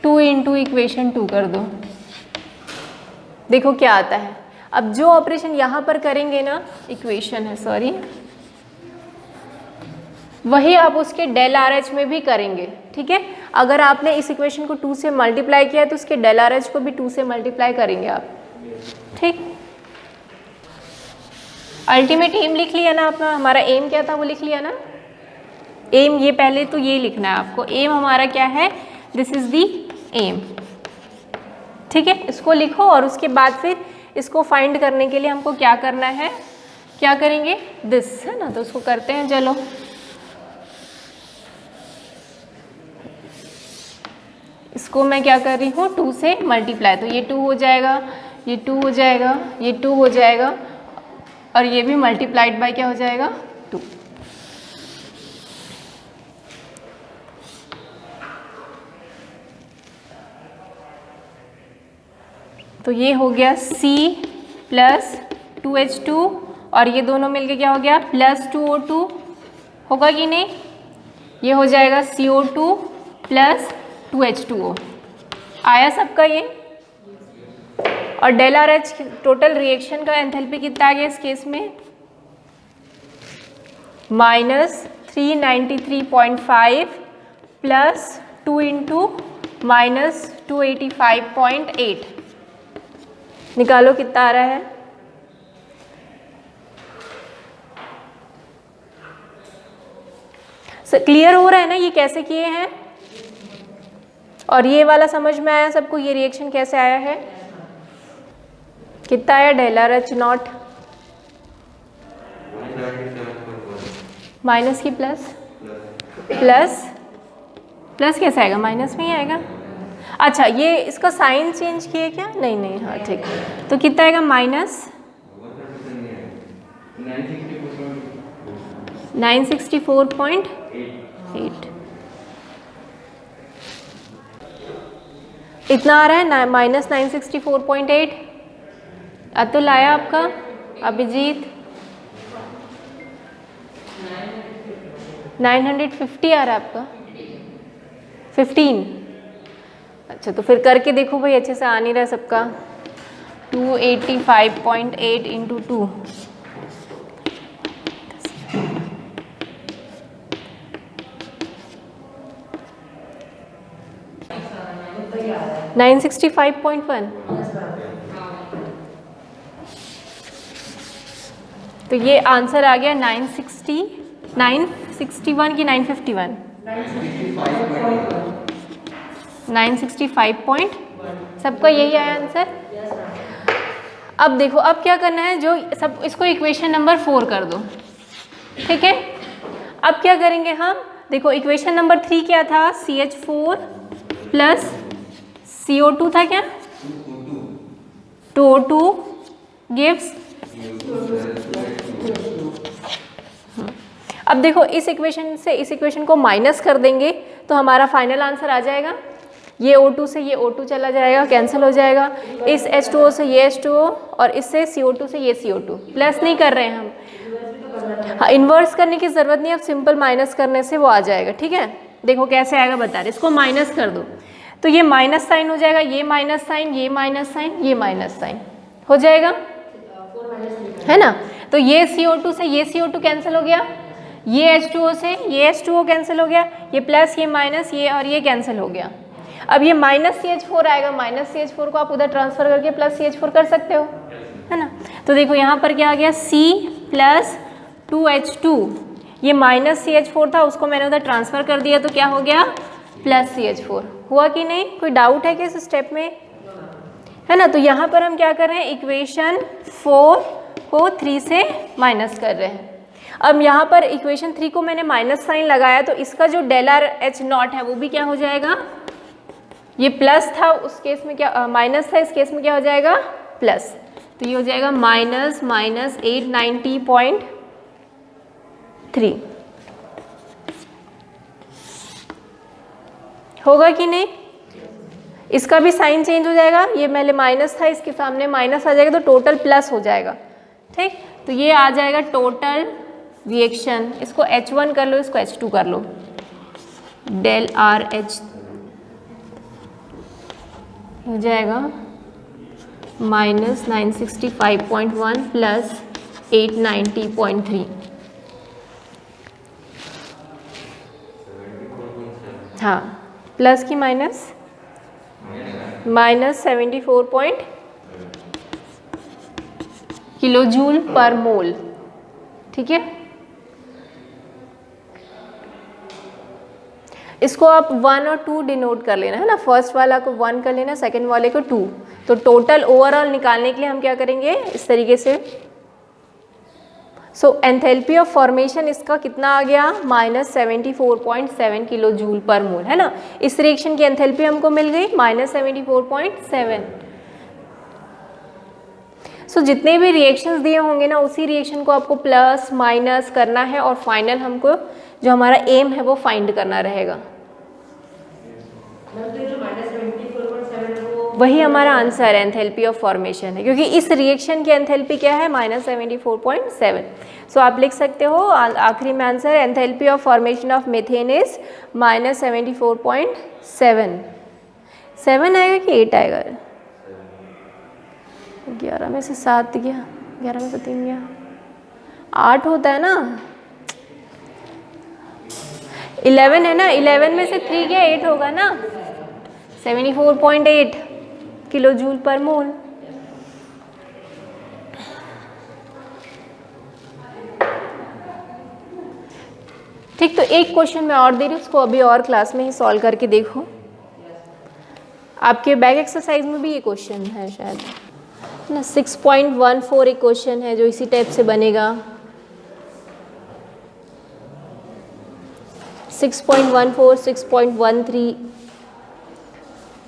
2 इंटू इक्वेशन 2 कर दो, देखो क्या आता है। अब जो ऑपरेशन यहाँ पर करेंगे ना, इक्वेशन है सॉरी, वही आप उसके डेल RH में भी करेंगे। ठीक है, अगर आपने इस इक्वेशन को 2 से मल्टीप्लाई किया है तो उसके डेल RH को भी 2 से मल्टीप्लाई करेंगे आप। ठीक, अल्टीमेट एम लिख लिया ना अपना, हमारा एम क्या था वो लिख लिया ना, एम ये पहले तो ये लिखना है आपको, एम हमारा क्या है, दिस इज दी एम। ठीक है, इसको लिखो और उसके बाद फिर इसको फाइंड करने के लिए हमको क्या करना है, क्या करेंगे, दिस, है ना, तो उसको करते हैं। चलो इसको मैं क्या कर रही हूँ, 2 से मल्टीप्लाई, तो ये 2 हो जाएगा, ये 2 हो जाएगा, ये 2 हो जाएगा, और ये भी मल्टीप्लाइड बाय क्या हो जाएगा, 2। तो ये हो गया C प्लस 2H2 और ये दोनों मिलके क्या हो गया प्लस 2O2, होगा कि नहीं? ये हो जाएगा CO2 प्लस 2H2O। आया सबका ये? और del R H total reaction का एंथैल्पी कितना आ गया इस केस में? -393.5 प्लस 2 इंटू -285.8। निकालो कितना आ रहा है? क्लियर हो रहा है ना ये कैसे किए हैं? और ये वाला समझ में आया सबको, ये रिएक्शन कैसे आया है? कितना आया del R H not? Minus की प्लस? प्लस कैसे आएगा? माइनस में ही आएगा। अच्छा, ये इसका साइन चेंज किए क्या? नहीं, हाँ ठीक। तो कितना आएगा? -964.8। इतना आ रहा है ना, -964.8। अतुल आया आपका? अभिजीत 950 आ रहा है आपका? 15। अच्छा, तो फिर करके देखो भाई, अच्छे से आ नहीं रहा सबका। 285.8 इंटू 2, 965.1। तो ये आंसर आ गया 961 की 951? 965 सबका यही आया आंसर। अब देखो, अब क्या करना है, जो सब इसको इक्वेशन नंबर 4 कर दो, ठीक है? अब क्या करेंगे हम? देखो इक्वेशन नंबर 3 क्या था? CH4 प्लस CO2 था क्या? 2O2 gives. अब देखो इस इक्वेशन से इस इक्वेशन को माइनस कर देंगे तो हमारा फाइनल आंसर आ जाएगा। ये O2 से ये O2 चला जाएगा, कैंसिल हो जाएगा। इस H2O से ये H2O और इससे CO2 से ये CO2। प्लस नहीं कर रहे हैं हम, हाँ इन्वर्स करने की ज़रूरत नहीं, अब सिंपल माइनस करने से वो आ जाएगा, ठीक है? देखो कैसे आएगा बता रहे, इसको माइनस कर दो तो ये माइनस साइन हो जाएगा, ये माइनस साइन, ये माइनस साइन, ये माइनस साइन हो जाएगा, है ना? तो ये CO2 से ये CO2 कैंसिल हो गया, ये H2O से ये H2O कैंसिल हो गया, ये प्लस ये माइनस ये और ये कैंसिल हो गया। अब ये -CH4 आएगा, -CH4 को आप उधर ट्रांसफर करके +CH4 कर सकते हो, है ना? तो देखो यहाँ पर क्या आ गया, C प्लस 2H2, ये -CH4 था उसको मैंने उधर ट्रांसफर कर दिया तो क्या हो गया +CH4। हुआ कि नहीं? कोई डाउट है कि इस स्टेप में, है ना? तो यहाँ पर हम क्या कर रहे हैं, इक्वेशन 4 को 3 से माइनस कर रहे हैं। अब यहाँ पर इक्वेशन 3 को मैंने माइनस साइन लगाया तो इसका जो डेल आर एच नॉट है वो भी क्या हो जाएगा, ये प्लस था उस केस में क्या माइनस था, इस केस में क्या हो जाएगा प्लस, तो ये हो जाएगा -890.3। होगा कि नहीं? इसका भी साइन चेंज हो जाएगा, ये पहले माइनस था इसके सामने माइनस आ जाएगा तो टोटल प्लस हो जाएगा, ठीक? तो ये आ जाएगा टोटल रिएक्शन। इसको H1 कर लो, इसको H2 कर लो, डेल आर एच हो जाएगा -965.1 प्लस 890.3। हाँ, प्लस की माइनस -74 किलो जूल पर मोल, ठीक है? इसको आप 1 और 2 डिनोट कर लेना, है ना? फर्स्ट वाला को 1 कर लेना, सेकंड वाले को 2। तो टोटल ओवरऑल निकालने के लिए हम क्या करेंगे इस तरीके से। सो एंथैल्पी ऑफ फॉर्मेशन इसका कितना आ गया, -74.7 किलो जूल पर मोल, है ना? इस रिएक्शन की एंथैल्पी हमको मिल गई -74.7। सो जितने भी रिएक्शंस दिए होंगे ना उसी रिएक्शन को आपको प्लस माइनस करना है और फाइनल हमको जो हमारा एम है वो फाइंड करना रहेगा। वही हमारा आंसर है, एंथैल्पी ऑफ फॉर्मेशन है, क्योंकि इस रिएक्शन की एंथैल्पी क्या है -74.7। सो आप लिख सकते हो आखिरी में answer enthalpy of formation of methane is -74.7। 7 आएगा कि 8 आएगा? 11 में से 7 गया, 11 में से 3 गया, 8 होता है ना। 11 है ना, 11 में से 3 गया 8 होगा ना। 74.8 किलो जूल पर मोल। ठीक, तो एक क्वेश्चन मैं और दे रही हूँ, उसको अभी और क्लास में ही सॉल्व करके देखो। आपके बैक एक्सरसाइज में भी ये क्वेश्चन है शायद ना। 6.14 एक क्वेश्चन है जो इसी टाइप से बनेगा। 6.14, 6.13,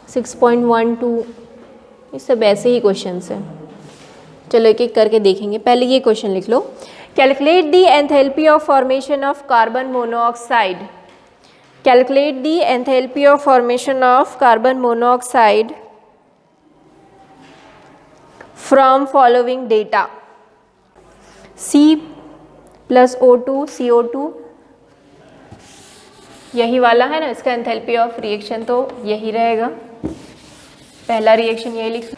6.12 ये सब ऐसे ही क्वेश्चंस हैं। चलो एक एक करके देखेंगे। पहले ये क्वेश्चन लिख लो, calculate the enthalpy of formation of carbon monoxide. Calculate the enthalpy of formation of carbon monoxide from following data. C + O2 CO2 यही वाला है ना, इसका एंथैल्पी ऑफ रिएक्शन तो यही रहेगा। पहला रिएक्शन यही लिख।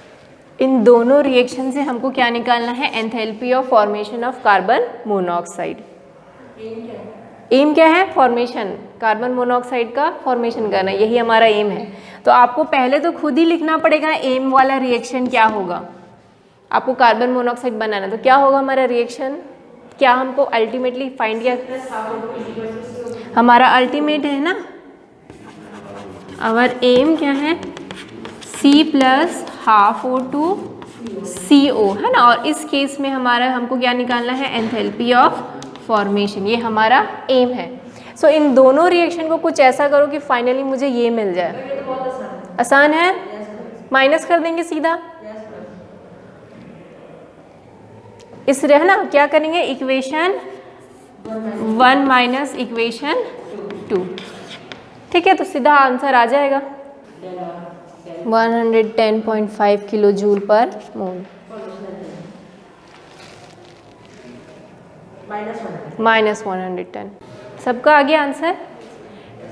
इन दोनों रिएक्शन से हमको क्या निकालना है? Enthalpy of formation of carbon monoxide. Aim क्या है? फॉर्मेशन, कार्बन मोनोऑक्साइड का फॉर्मेशन करना, यही हमारा एम है। तो आपको पहले तो खुद ही लिखना पड़ेगा एम वाला रिएक्शन क्या होगा। आपको कार्बन मोनोऑक्साइड बनाना, तो क्या होगा हमारा रिएक्शन? क्या हमको अल्टीमेटली फाइंड किया, हमारा अल्टीमेट है ना, आवर एम क्या है? C + ½ O2 CO है ना। और इस केस में हमारा हमको क्या निकालना है? एंथैल्पी ऑफ फॉर्मेशन, ये हमारा एम है। सो इन दोनों रिएक्शन को कुछ ऐसा करो कि फाइनली मुझे ये मिल जाए। आसान है, माइनस कर देंगे सीधा। इस है ना, क्या करेंगे? Equation 1 minus equation 2। ठीक है, तो सीधा आंसर आ जाएगा 110.5 किलो जूल पर मोल। -110 सबका आ गया आंसर।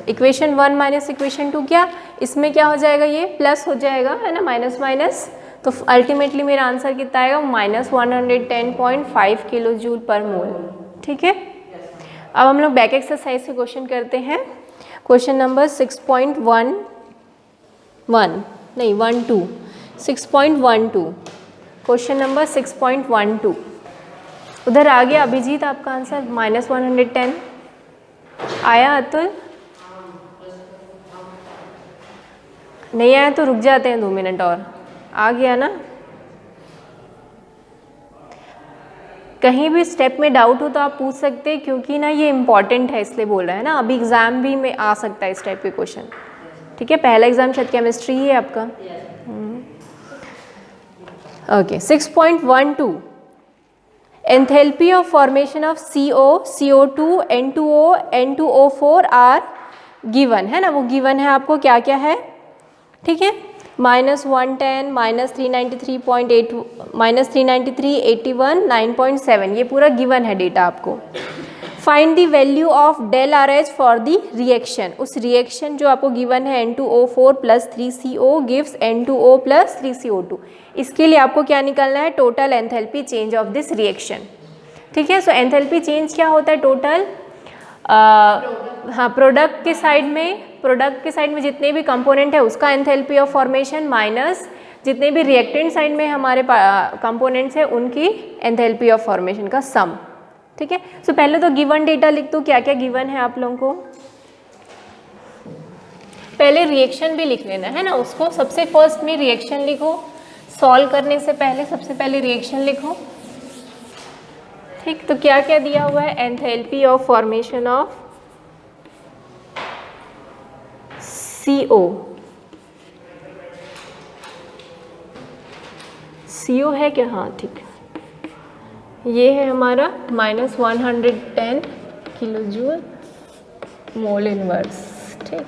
इक्वेशन 1 माइनस इक्वेशन 2 क्या, इसमें क्या हो जाएगा? ये प्लस हो जाएगा है ना, माइनस माइनस। तो अल्टीमेटली मेरा आंसर कितना आएगा? -110.5 किलो जूल पर मोल। ठीक है, अब हम लोग बैक एक्सरसाइज से क्वेश्चन करते हैं। Question number 6.12 question number 6.12। उधर आ गया अभिजीत आपका आंसर -110 आया। अतुल नहीं आया तो रुक जाते हैं 2 मिनट और। आ गया ना? कहीं भी स्टेप में डाउट हो तो आप पूछ सकते हैं, क्योंकि ना ये इम्पॉर्टेंट है इसलिए बोल रहा है ना। अभी एग्जाम भी में आ सकता है इस टाइप के क्वेश्चन। ठीक है, पहला एग्जाम शायद केमिस्ट्री ही है आपका। Okay, 6.12 enthalpy of formation of CO, CO2, N2O, N2O4 are given है ना। वो गिवन है आपको क्या क्या है। ठीक है, -110, -393.8, -393, 81, 9.7 ये पूरा गिवन है डेटा आपको। Find the value of del RH for the reaction. उस रिएक्शन जो आपको गिवन है N2O4 + 3CO gives N2O + 3CO2, इसके लिए आपको क्या निकालना है? Total enthalpy change of this reaction. ठीक है, सो एंथैल्पी चेंज क्या होता है? टोटल हाँ, प्रोडक्ट के साइड में जितने भी कंपोनेंट है उसका एंथैल्पी ऑफ फॉर्मेशन माइनस जितने भी रिएक्टेंट साइड में हमारे कंपोनेंट्स है उनकी एंथैल्पी ऑफ फॉर्मेशन का सम। ठीक है, सो पहले तो गिवन डेटा लिख दो, क्या क्या गिवन है आप लोगों को। पहले रिएक्शन भी लिख लेना है ना उसको। सबसे फर्स्ट में रिएक्शन लिखो, सॉल्व करने से पहले सबसे पहले रिएक्शन लिखो। ठीक, तो क्या क्या दिया हुआ है? Enthalpy of formation of CO है क्या? हाँ ठीक, ये है हमारा -110 किलो जूल मोल इनवर्स। ठीक,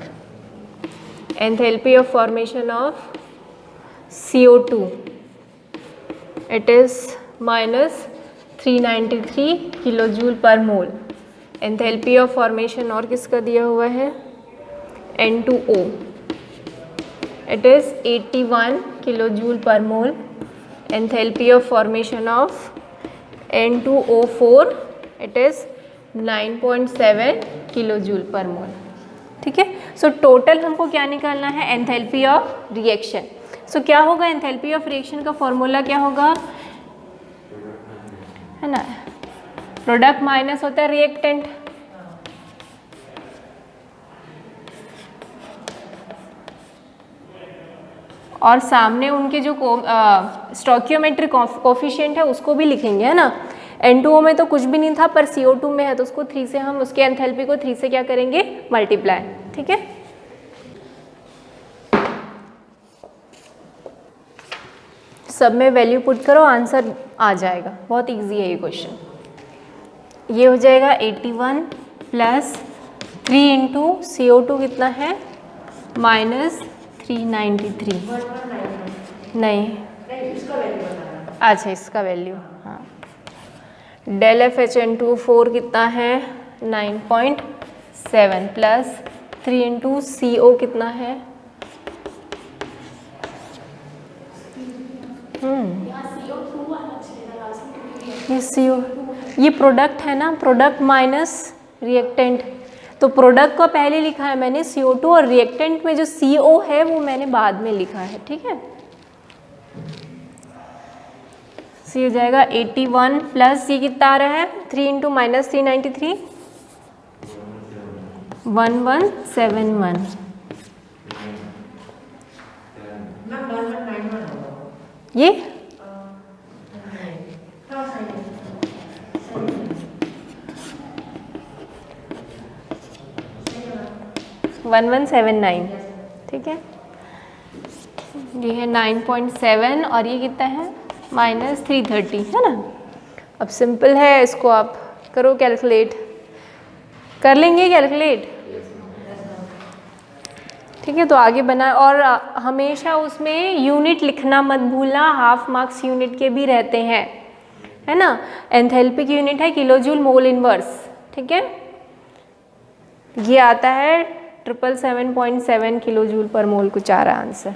enthalpy of formation of CO2 it is -393 kilo joule पर मोल। एंथैल्पी ऑफ फॉर्मेशन और किसका दिया हुआ है, N2O it is 81 kilo joule पर mole. Enthalpy of formation of N2O4 it is 9.7 kilo joule पर mole. ठीक है, सो टोटल हमको क्या निकालना है, एंथैल्पी ऑफ रिएक्शन। सो क्या होगा, एंथैल्पी ऑफ रिएक्शन का फॉर्मूला क्या होगा, है ना, प्रोडक्ट माइनस होता है रिएक्टेंट, और सामने उनके जो स्टोइकियोमेट्रिक कोफिशिएंट है उसको भी लिखेंगे, है ना। N2O में तो कुछ भी नहीं था, पर CO2 में है तो उसको 3 से हम उसके एंथैल्पी को 3 से क्या करेंगे, मल्टीप्लाई। ठीक है, सब में वैल्यू पुट करो, आंसर आ जाएगा, बहुत इजी है ये क्वेश्चन। ये हो जाएगा 81 प्लस 3 इंटू CO2 कितना है, -393, नहीं अच्छा इसका वैल्यू, हाँ, डेल FHN2O4 कितना है 9.7 प्लस 3 इंटू CO कितना है, ये CO, ये प्रोडक्ट है ना, प्रोडक्ट माइनस रिएक्टेंट, तो प्रोडक्ट को पहले लिखा है मैंने CO2 और रिएक्टेंट में जो CO है वो मैंने बाद में लिखा है। ठीक है, ये हो जाएगा 81 प्लस ये कितना आ रहा है 3 इंटू -393 1171, ये 1179। ठीक है, ये है 9.7 और ये कितना है -330, है ना। अब सिंपल है, इसको आप करो कैलकुलेट, कर लेंगे कैलकुलेट। ठीक है, तो आगे बना, और हमेशा उसमें यूनिट लिखना मत भूलना, हाफ मार्क्स यूनिट के भी रहते हैं, है ना। एंथैल्पी की यूनिट है किलो जूल मोल इनवर्स। ठीक है, ये आता है 777.7 किलो जूल पर मोल, कुछ आ रहा आंसर।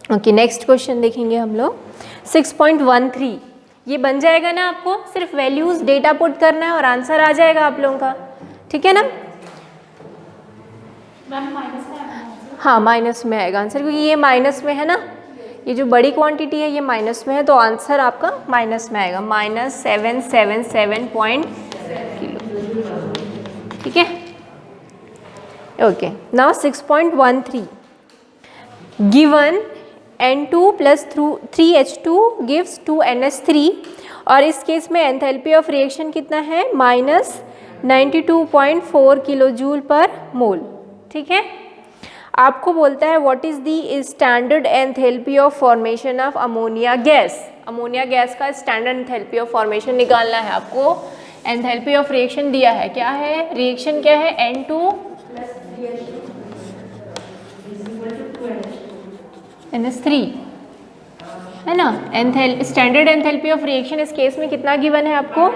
ओके, नेक्स्ट क्वेश्चन देखेंगे हम लोग 6.13। ये बन जाएगा ना, आपको सिर्फ वैल्यूज डेटा पुट करना है और आंसर आ जाएगा आप लोगों का। ठीक है ना, हाँ माइनस में आएगा आंसर, क्योंकि ये माइनस में है ना, ये जो बड़ी क्वांटिटी है ये माइनस में है, तो आंसर आपका माइनस में आएगा, -777 किलो। ठीक है, okay, now 6.13 given N2 plus 3H2 gives 2NH3, और इस केस में एंथैल्पी ऑफ रिएक्शन कितना है -92.4 किलो जूल पर मोल। ठीक है, आपको बोलता है what is the standard enthalpy of formation of ammonia gas. Ammonia gas का स्टैंडर्ड एंथैल्पी ऑफ फॉर्मेशन निकालना है आपको। एंथैल्पी ऑफ रिएक्शन दिया है, क्या है रिएक्शन, क्या है N2 NH3, है ना। स्टैंडर्ड एंथैल्पी ऑफ रिएक्शन इस केस में कितना गिवन है आपको,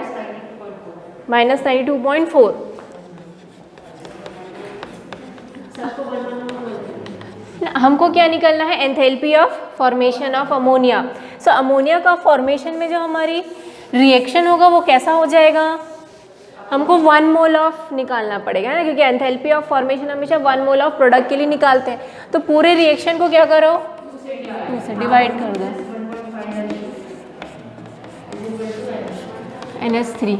-92.4। हमको क्या निकलना है, enthalpy of formation of ammonia. So ammonia का फॉर्मेशन में जो हमारी रिएक्शन होगा वो कैसा हो जाएगा, हमको 1 मोल ऑफ निकालना पड़ेगा ना, क्योंकि एंथैल्पी ऑफ फॉर्मेशन हमेशा 1 मोल ऑफ प्रोडक्ट के लिए निकालते हैं। तो पूरे रिएक्शन को क्या करो, 2 से डिवाइड कर दो, NH3।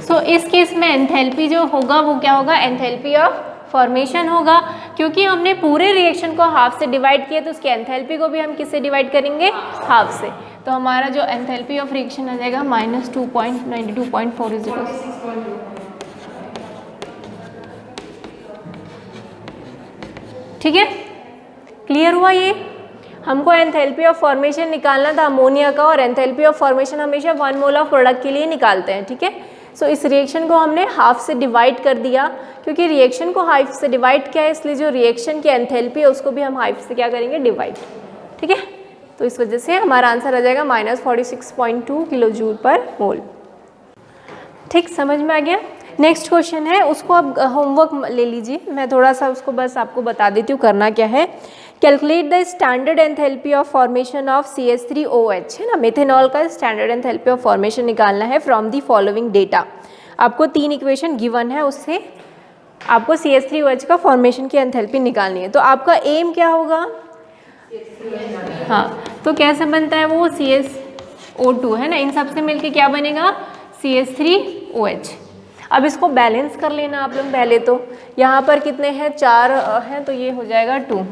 सो इस केस में एंथैल्पी जो होगा वो क्या होगा, एंथैल्पी ऑफ फॉर्मेशन होगा, क्योंकि हमने पूरे रिएक्शन को हाफ से डिवाइड किया, तो उसके एंथैल्पी को भी हम किससे डिवाइड करेंगे, हाफ से। तो हमारा जो एंथैल्पी ऑफ रिएक्शन आ जाएगा -2.92.4। ठीक है, क्लियर हुआ ये। हमको एंथैल्पी ऑफ फॉर्मेशन निकालना था अमोनिया का, और एंथैल्पी ऑफ फॉर्मेशन हमेशा 1 मोल ऑफ प्रोडक्ट के लिए निकालते हैं। ठीक है, सो इस रिएक्शन को हमने हाफ से डिवाइड कर दिया, क्योंकि रिएक्शन को हाफ से डिवाइड किया है, इसलिए जो रिएक्शन की एंथैल्पी है उसको भी हम हाफ से क्या करेंगे, डिवाइड। ठीक है। तो इस वजह से हमारा आंसर आ जाएगा -46.2 किलो जूल पर मोल। ठीक, समझ में आ गया। नेक्स्ट क्वेश्चन है, उसको आप होमवर्क ले लीजिए, मैं थोड़ा सा उसको बस आपको बता देती हूँ करना क्या है। Calculate the standard enthalpy of formation of CH3OH, है ना, मेथेनॉल का स्टैंडर्ड एंथैल्पी ऑफ फॉर्मेशन निकालना है फ्रॉम दी फॉलोइंग डेटा। आपको 3 इक्वेशन गिवन है, उससे आपको CH3OH का फॉर्मेशन की एंथैल्पी निकालनी है। तो आपका एम क्या होगा? हाँ, तो कैसे बनता है वो? CSO2, है ना, इन सब से मिलके क्या बनेगा? CH3OH। अब इसको बैलेंस कर लेना आप लोग पहले। तो यहाँ पर कितने हैं? 4 हैं, तो ये हो जाएगा 2,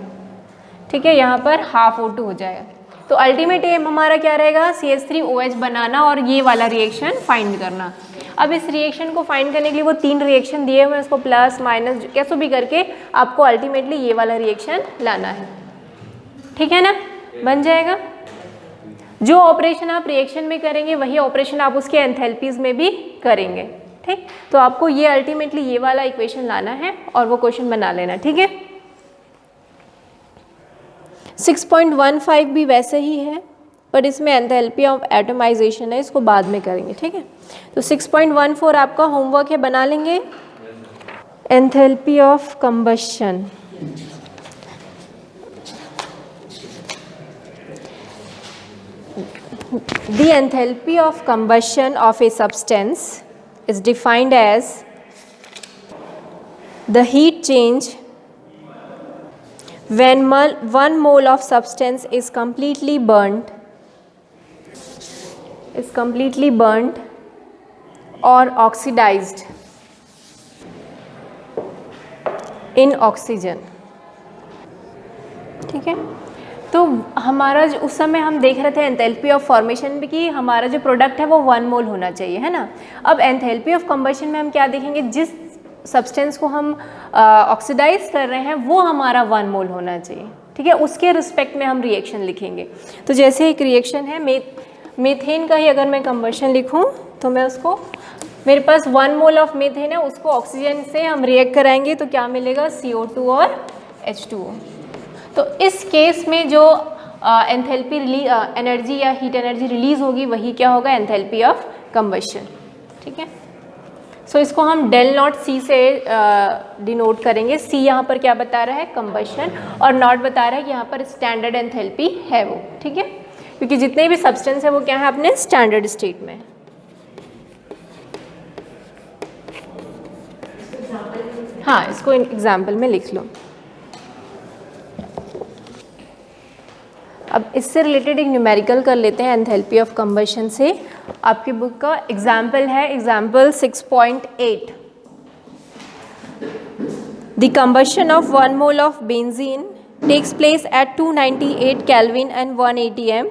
ठीक है। यहाँ पर हाफ O2 हो जाएगा। तो अल्टीमेट एम हमारा क्या रहेगा? CH3OH बनाना और ये वाला रिएक्शन फाइंड करना। अब इस रिएक्शन को फाइंड करने के लिए वो 3 रिएक्शन दिए हुए हैं, उसको प्लस माइनस कैसे भी करके आपको अल्टीमेटली ये वाला रिएक्शन लाना है, ठीक है ना, बन जाएगा। जो ऑपरेशन आप रिएक्शन में करेंगे वही ऑपरेशन आप उसके एंथैल्पीज में भी करेंगे, ठीक। तो आपको ये अल्टीमेटली ये वाला इक्वेशन लाना है और वो क्वेश्चन बना लेना, ठीक है। 6.15 भी वैसे ही है, पर इसमें एंथैल्पी ऑफ एटमाइजेशन है, इसको बाद में करेंगे, ठीक है। तो 6.14 आपका होमवर्क है, बना लेंगे। Enthalpy of combustion, the enthalpy of combustion of a substance is defined as the heat change when 1 mole of substance is completely burnt or oxidized in oxygen, ठीक है। तो हमारा जो उस समय हम देख रहे थे एंथैल्पी ऑफ फॉर्मेशन में कि हमारा जो प्रोडक्ट है वो 1 मोल होना चाहिए, है ना। अब एंथैल्पी ऑफ कंबशन में हम क्या देखेंगे? जिस सब्सटेंस को हम ऑक्सीडाइज कर रहे हैं वो हमारा 1 मोल होना चाहिए, ठीक है। उसके रिस्पेक्ट में हम रिएक्शन लिखेंगे। तो जैसे एक रिएक्शन है मीथेन का ही अगर मैं कंबशन लिखूं तो मैं उसको, मेरे पास 1 मोल ऑफ मीथेन है, उसको ऑक्सीजन से हम रिएक्ट कराएंगे तो क्या मिलेगा? CO2 और H2O। तो इस केस में जो एंथैल्पी एनर्जी या हीट एनर्जी रिलीज होगी वही क्या होगा? एंथैल्पी ऑफ कंबशन, ठीक है। सो इसको हम डेल नॉट C से डिनोट करेंगे। C यहाँ पर क्या बता रहा है? कंबशन, और नॉट बता रहा है कि यहाँ पर स्टैंडर्ड एंथैल्पी है वो, ठीक है, क्योंकि जितने भी सब्सटेंस है वो क्या है? अपने स्टैंडर्ड स्टेट में। हाँ, इसको एग्जाम्पल में लिख लो। अब इससे रिलेटेड एक न्यूमेरिकल कर लेते हैं एंथैल्पी ऑफ कंबशन से। आपकी बुक का एग्जाम्पल है example 6.8। The combustion of 1 mole of benzene takes place at 298 Kelvin and 180 M.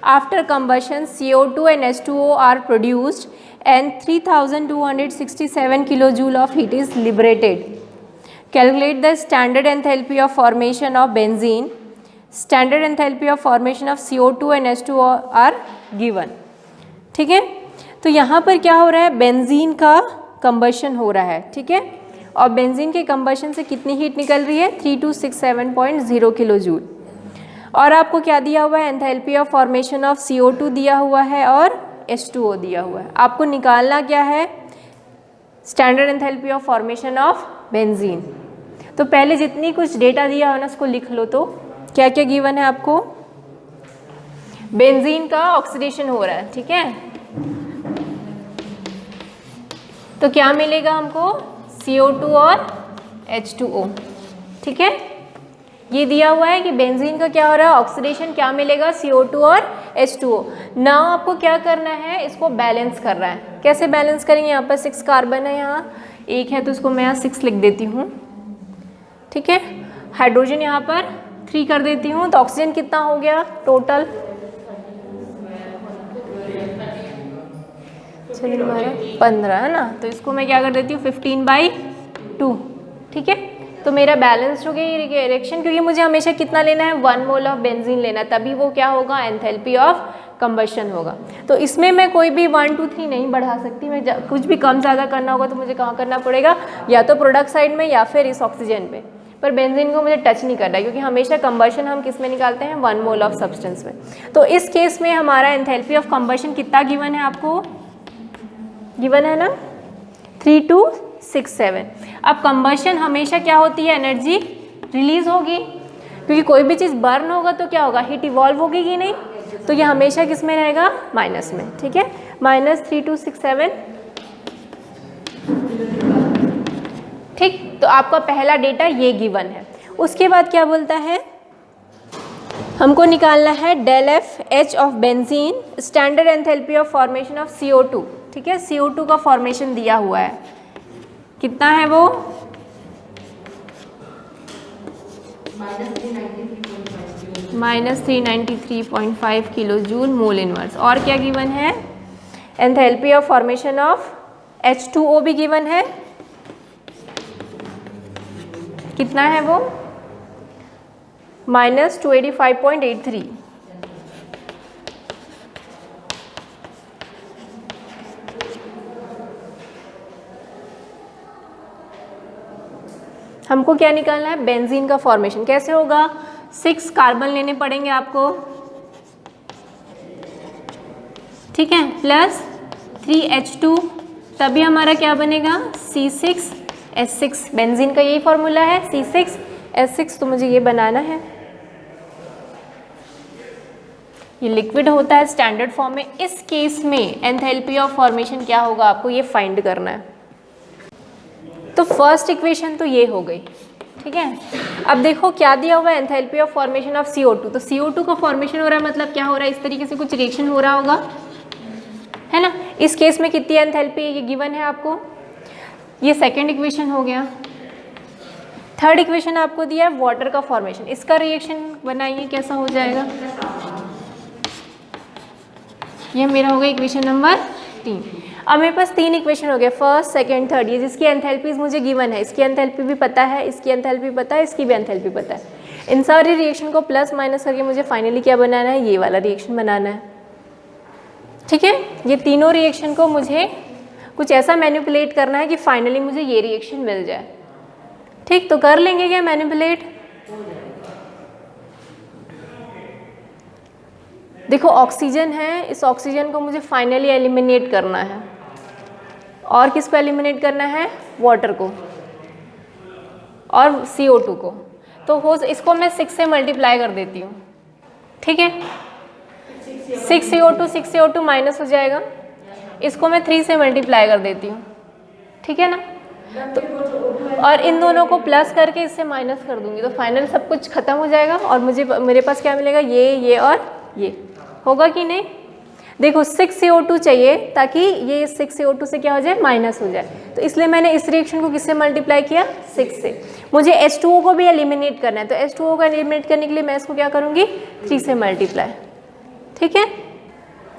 After combustion, CO2 and H2O are produced and 3267 kilojoule of heat is liberated. Calculate the standard enthalpy of formation of benzene. Standard enthalpy of formation of CO2 and H2O are given. ठीक है, तो यहाँ पर क्या हो रहा है? Benzene का कंबशन हो रहा है, ठीक है, और बेंजीन के कंबशन से कितनी हीट निकल रही है? 3267.0 किलो जूल। और आपको क्या दिया हुआ है? Enthalpy of formation of CO2 दिया हुआ है और H2O दिया हुआ है। आपको निकालना क्या है? Standard enthalpy of formation of benzene. तो पहले जितनी कुछ डेटा दिया है ना उसको लिख लो। तो क्या क्या गिवन है आपको? बेंजीन का ऑक्सीडेशन हो रहा है, ठीक है, तो क्या मिलेगा हमको? CO2 और H2O, ठीक है। ये दिया हुआ है कि बेंजीन का क्या हो रहा है? ऑक्सीडेशन। क्या मिलेगा? CO2 और H2O। नाउ आपको क्या करना है? इसको बैलेंस करना है। कैसे बैलेंस करेंगे? यहाँ पर 6 कार्बन है, यहाँ 1 है, तो इसको मैं यहाँ 6 लिख देती हूँ, ठीक है। हाइड्रोजन यहाँ पर 3 कर देती हूँ, तो ऑक्सीजन कितना हो गया टोटल? चलिए हमारा 15 है ना, तो इसको मैं क्या कर देती हूँ? 15/2, ठीक है। तो मेरा बैलेंस हो गया ये रिएक्शन, क्योंकि मुझे हमेशा कितना लेना है? 1 मोल ऑफ बेंजीन लेना, तभी वो क्या होगा? एंथैल्पी ऑफ कंबशन होगा। तो इसमें मैं कोई भी 1 2 3 नहीं बढ़ा सकती। मैं कुछ भी कम ज़्यादा करना होगा तो मुझे कहाँ करना पड़ेगा? या तो प्रोडक्ट साइड में या फिर इस ऑक्सीजन पे। पर बेंजीन को मुझे टच नहीं करना है, क्योंकि हमेशा कंबशन हम किस में निकालते हैं, 1 मोल ऑफ सब्सटेंस में। तो इस केस में हमारा एंथैल्पी ऑफ कंबशन कितना गिवन है, आपको गिवन है ना, 3267। अब कंबशन हमेशा क्या होती है, एनर्जी रिलीज होगी, क्योंकि कोई भी चीज़ बर्न होगा तो क्या होगा, हीट इवॉल्व होगी कि नहीं, तो ये हमेशा किस में रहेगा, माइनस में। ठीक है, -3267। ठीक, तो आपका पहला डेटा ये गिवन है। उसके बाद क्या बोलता है, हमको निकालना है del F H of benzene, standard enthalpy of formation of CO2। ठीक है, CO2 का फॉर्मेशन दिया हुआ है, कितना है वो, -393.5 किलो जूल मोल इनवर्स। और क्या गिवन है, enthalpy of formation of H2O भी गिवन है, कितना है वो, -285.83। हमको क्या निकालना है, बेंजीन का फॉर्मेशन। कैसे होगा, 6 कार्बन लेने पड़ेंगे आपको, ठीक है, प्लस 3H2, तभी हमारा क्या बनेगा, C6H6। बेंजीन का यही फॉर्मूला है, C6H6। तो मुझे ये बनाना है, ये लिक्विड होता है स्टैंडर्ड फॉर्म में। इस केस में एंथैल्पी ऑफ फॉर्मेशन क्या होगा, आपको ये फाइंड करना है। तो फर्स्ट इक्वेशन तो ये हो गई, ठीक है। अब देखो क्या दिया हुआ है, enthalpy of formation of CO2। तो CO2 का फॉर्मेशन हो रहा है, मतलब क्या हो रहा है, इस तरीके से कुछ रिएक्शन हो रहा होगा, है ना। इस केस में कितनी एंथैल्पी, ये गिवन है आपको। ये सेकंड इक्वेशन हो गया। थर्ड इक्वेशन आपको दिया है वाटर का फॉर्मेशन, इसका रिएक्शन बनाइए, कैसा हो जाएगा। ये मेरा हो गया इक्वेशन नंबर 3। अब मेरे पास 3 इक्वेशन हो गए, फर्स्ट सेकंड थर्ड। ये जिसकी एंथैल्पीज मुझे गिवन है, इसकी एंथैल्पी भी पता है, इसकी एंथैल्पी पता है, इसकी भी एंथैल्पी पता है। इन सारी रिएक्शन को प्लस माइनस करके मुझे फाइनली क्या बनाना है, ये वाला रिएक्शन बनाना है, ठीक है। ये तीनों रिएक्शन को मुझे कुछ ऐसा मैनिपुलेट करना है कि फाइनली मुझे ये रिएक्शन मिल जाए, ठीक। तो कर लेंगे क्या मैनिपुलेट। देखो ऑक्सीजन है, इस ऑक्सीजन को मुझे फाइनली एलिमिनेट करना है, और किसको एलिमिनेट करना है, वाटर को और CO2 को। तो हो इसको मैं 6 से मल्टीप्लाई कर देती हूँ, ठीक है। 6 CO2 माइनस हो जाएगा, इसको मैं 3 से मल्टीप्लाई कर देती हूँ, ठीक है ना। तो और इन दोनों को प्लस करके इससे माइनस कर दूंगी, तो फाइनल सब कुछ खत्म हो जाएगा और मुझे मेरे पास क्या मिलेगा, ये और ये होगा कि नहीं। देखो 6 CO2 चाहिए ताकि ये 6 CO2 से क्या हो जाए, माइनस हो जाए। तो इसलिए मैंने इस रिएक्शन को किससे मल्टीप्लाई किया, 6 से। मुझे H2O को भी एलिमिनेट करना है, तो H2O को एलिमिनेट करने के लिए मैं इसको क्या करूँगी, 3 से मल्टीप्लाई, ठीक है।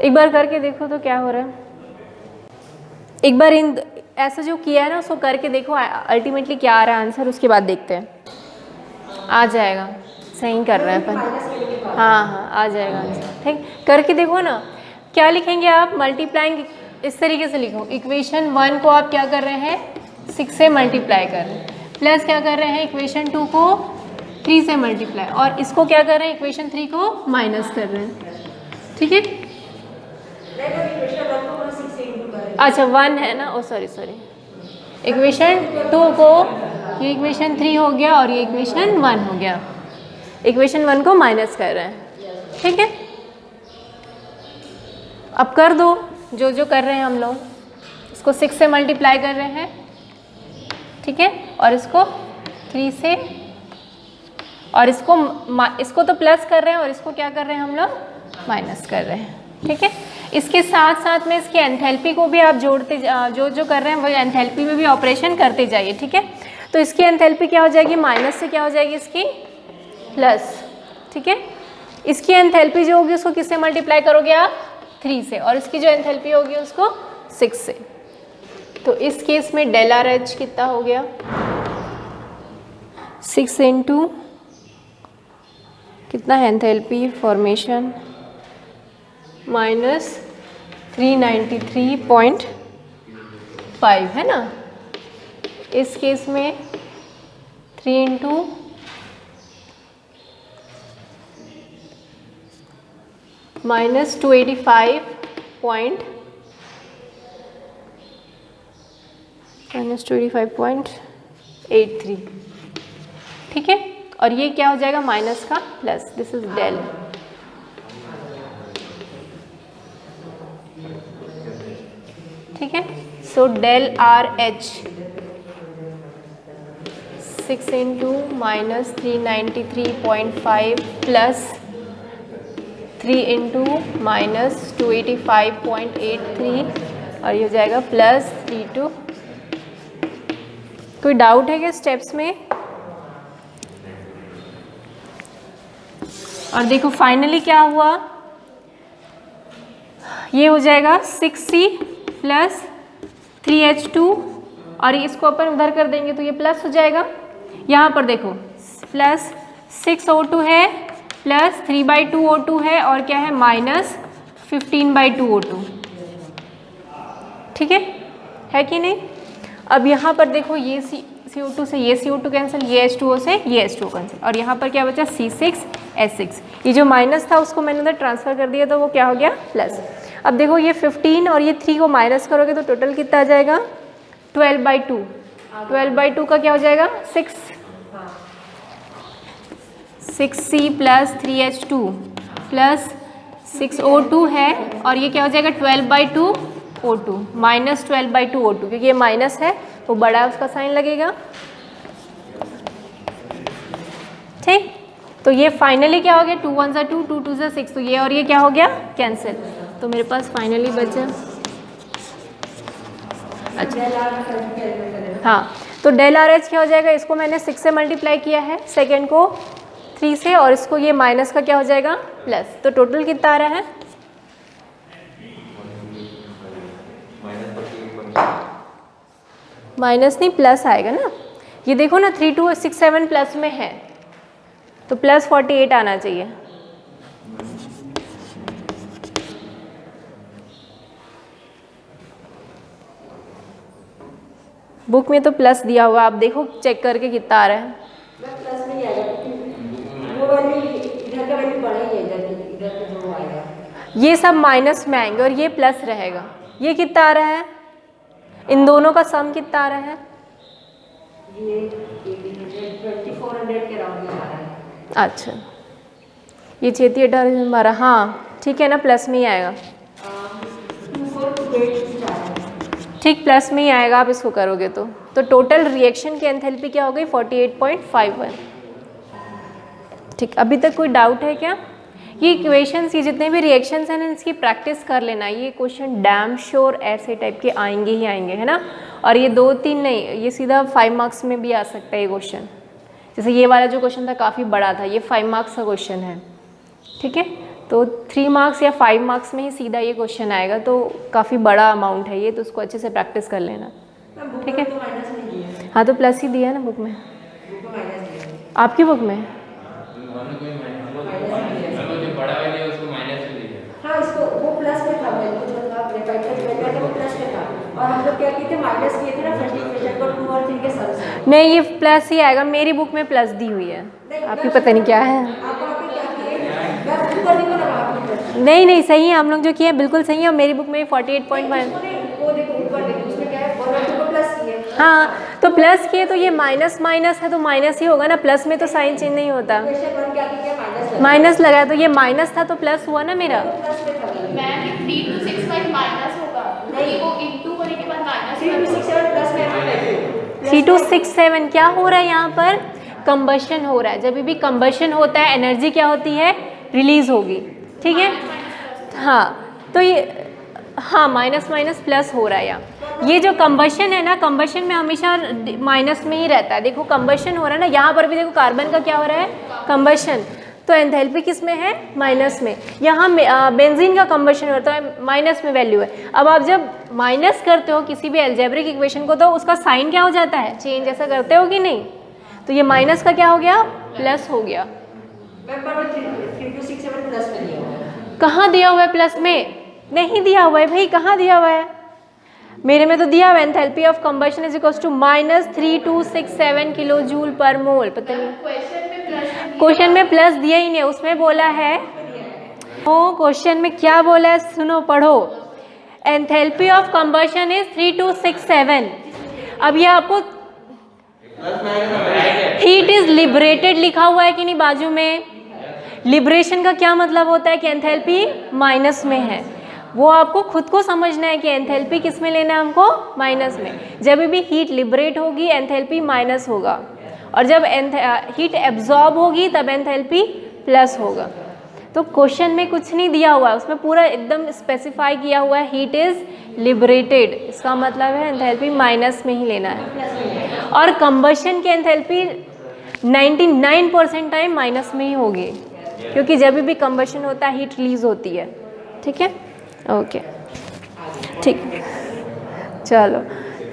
एक बार करके देखो तो क्या हो रहा है। एक बार इन ऐसा जो किया है ना उसको करके देखो, अल्टीमेटली क्या आ रहा है आंसर, उसके बाद देखते हैं। आ जाएगा, सही कर रहे हैं अपन, हाँ आ जाएगा आंसर, ठीक। करके देखो ना, क्या लिखेंगे आप, मल्टीप्लाइंग इस तरीके से लिखो, इक्वेशन 1 को आप क्या कर रहे हैं, 6 से मल्टीप्लाई कर रहे हैं, प्लस क्या कर रहे हैं, इक्वेशन 2 को 3 से मल्टीप्लाई, और इसको क्या कर रहे हैं, इक्वेशन 3 को माइनस कर रहे हैं, ठीक है। अच्छा 1 है ना, ओ सॉरी इक्वेशन 2 को, ये इक्वेशन 3 हो गया और ये इक्वेशन 1 हो गया, इक्वेशन 1 को माइनस कर रहे हैं, ठीक है। अब कर दो जो जो कर रहे हैं हम लोग, इसको 6 से मल्टीप्लाई कर रहे हैं, ठीक है, और इसको 3 से, और इसको तो प्लस कर रहे हैं और इसको क्या कर रहे हैं हम लोग, माइनस कर रहे हैं, ठीक है। इसके साथ साथ में इसकी एंथैल्पी को भी आप जोड़ते जो कर रहे हैं वही एंथैल्पी में भी ऑपरेशन करते जाइए, ठीक है। तो इसकी एंथैल्पी क्या हो जाएगी, माइनस से क्या हो जाएगी इसकी प्लस, ठीक है। इसकी एंथैल्पी जो होगी उसको किससे मल्टीप्लाई करोगे आप, 3 से, और इसकी जो एंथैल्पी होगी उसको 6 से। तो इस केस में डेल आर एच कितना हो गया, 6 इंटू कितना है एंथैल्पी फॉर्मेशन, -393.5 है ना। इस केस में 3 इंटू माइनस 285.83, ठीक है। और ये क्या हो जाएगा, माइनस का प्लस, दिस इज डेल। ठीक है, so del R H 6 into minus 393.5 plus 3 into minus 285.83 और ये हो जाएगा प्लस 32। कोई डाउट है क्या स्टेप्स में? और देखो फाइनली क्या हुआ, ये हो जाएगा 6C प्लस 3H2 और इसको अपन उधर कर देंगे तो ये प्लस हो जाएगा। यहाँ पर देखो प्लस 6O2 है प्लस 3/2 O2 है और क्या है माइनस 15/2 O2, ठीक है कि नहीं। अब यहाँ पर देखो ये CO2 से ये CO2 कैंसिल, ये H2O से ये H2O कैंसिल और यहाँ पर क्या बचा C6H6। ये जो माइनस था उसको मैंने उधर ट्रांसफ़र कर दिया तो वो क्या हो गया प्लस। अब देखो ये 15 और ये 3 को माइनस करोगे तो टोटल कितना आ जाएगा 12/2। 12/2 का क्या हो जाएगा 6C plus 3H2 plus 6O2 है और ये क्या हो जाएगा 12/2 O2 माइनस 12/2 O2, क्योंकि ये माइनस है वो बड़ा उसका साइन लगेगा, ठीक। तो ये फाइनली क्या हो गया 2 1 2 2 2 6, तो ये और ये क्या हो गया कैंसिल। तो मेरे पास फाइनली बचा, अच्छा हाँ, तो डेल आर एच क्या हो जाएगा, इसको मैंने 6 से मल्टीप्लाई किया है, सेकेंड को 3 से और इसको ये माइनस का क्या हो जाएगा प्लस। तो टोटल कितना आ रहा है माइनस नहीं प्लस आएगा ना। ये देखो ना 3267 प्लस में है तो प्लस 48 आना चाहिए। बुक में तो प्लस दिया हुआ, आप देखो चेक करके कितना आ रहा है। प्लस में ही आएगा, वो वैल्यू इधर का वैल्यू बड़ा ही है, इधर का जो आएगा ये सब माइनस में आएंगे और ये प्लस रहेगा। ये कितना आ रहा है, इन दोनों का सम कितना आ रहा है, ये 2400 के राउंड में आ रहा है। अच्छा ये 3618 हाँ ठीक है ना, प्लस में ही आएगा, ठीक प्लस में ही आएगा आप इसको करोगे तो टोटल रिएक्शन की एंथैल्पी क्या हो गई 48.51। ठीक, अभी तक कोई डाउट है क्या? ये इक्वेशंस, ये जितने भी रिएक्शंस हैं ना इसकी प्रैक्टिस कर लेना, ये क्वेश्चन डैम श्योर ऐसे टाइप के आएंगे ही आएंगे, है ना। और ये 2-3 नहीं, ये सीधा 5 मार्क्स में भी आ सकता है ये क्वेश्चन। जैसे ये वाला जो क्वेश्चन था काफ़ी बड़ा था, ये 5 मार्क्स का क्वेश्चन है, ठीक है। तो 3 मार्क्स या 5 मार्क्स में ही सीधा ये क्वेश्चन आएगा, तो काफ़ी बड़ा अमाउंट है ये, तो उसको अच्छे से प्रैक्टिस कर लेना, ठीक है। हाँ तो प्लस ही दिया है ना बुक में, आपकी बुक में हाँ, इसको वो प्लस में था, जो था ग्रेफाइट का जो था वो प्लस में था और हम लोग क्या किए थे माइनस किए थे ना फर्स्ट इक्वेशन को 2 और 3 के सम से। नहीं ये प्लस ही आएगा, मेरी बुक में प्लस दी हुई है, आपकी पता नहीं क्या है। नहीं नहीं सही है, हम लोग जो किए बिल्कुल सही है, और मेरी बुक में 48.1 हाँ, तो प्लस किए तो ये माइनस माइनस है तो माइनस ही होगा ना, प्लस में तो साइन चेंज नहीं होता, माइनस लगाया तो ये माइनस था तो प्लस हुआ ना मेरा। मैम 3265 माइनस होगा, नहीं वो इनटू करने के बाद माइनस 3267 प्लस में 3267 क्या हो रहा है यहाँ पर, कंबशन हो रहा है। जब भी कंबशन होता है एनर्जी क्या होती है, रिलीज होगी, ठीक है। हाँ तो ये हाँ माइनस माइनस प्लस हो रहा है यहाँ। ये जो कंबशन है ना, कंबशन में हमेशा माइनस में ही रहता है। देखो कंबशन हो रहा है ना, यहाँ पर भी देखो कार्बन का क्या हो रहा है, कंबशन, तो एंथैल्पी किस में है, माइनस में। यहाँ बेंजीन का कंबशन होता है, माइनस में वैल्यू है। अब आप जब माइनस करते हो किसी भी एल्जेब्रिक इक्वेशन को तो उसका साइन क्या हो जाता है, चेंज, ऐसा करते हो कि नहीं। तो ये माइनस का क्या हो गया, प्लस हो गया। कहाँ दिया हुआ है प्लस में, नहीं दिया हुआ है भाई, कहाँ दिया हुआ है, मेरे में तो दिया हुआ enthalpy of combustion is equals to -3267 kilo joule पर मोल। पता नहीं क्वेश्चन में प्लस दिया ही नहीं, उसमें बोला है क्वेश्चन में क्या बोला है, सुनो पढ़ो। Enthalpy of combustion is 3267। अब ये आपको हीट इज लिबरेटेड लिखा हुआ है कि नहीं बाजू में। लिबरेशन का क्या मतलब होता है कि एंथैल्पी माइनस में है, वो आपको खुद को समझना है कि एंथैल्पी किस में लेना है हमको, माइनस में। जब भी हीट लिबरेट होगी एंथैल्पी माइनस होगा, और जब हीट एब्जॉर्ब होगी तब एंथैल्पी प्लस होगा। तो क्वेश्चन में कुछ नहीं दिया हुआ है, उसमें पूरा एकदम स्पेसिफाई किया हुआ है हीट इज लिबरेटेड, इसका मतलब है एंथैल्पी माइनस में ही लेना है। और कंबशन की एंथैल्पी 99% टाइम माइनस में ही होगी, क्योंकि जब भी कंबशन होता है हीट रिलीज होती है। ठीक है, ओके ठीक, चलो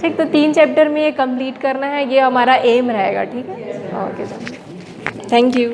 ठीक। तो 3 चैप्टर में ये कंप्लीट करना है, ये हमारा एम रहेगा। ठीक है, ओके, थैंक यू।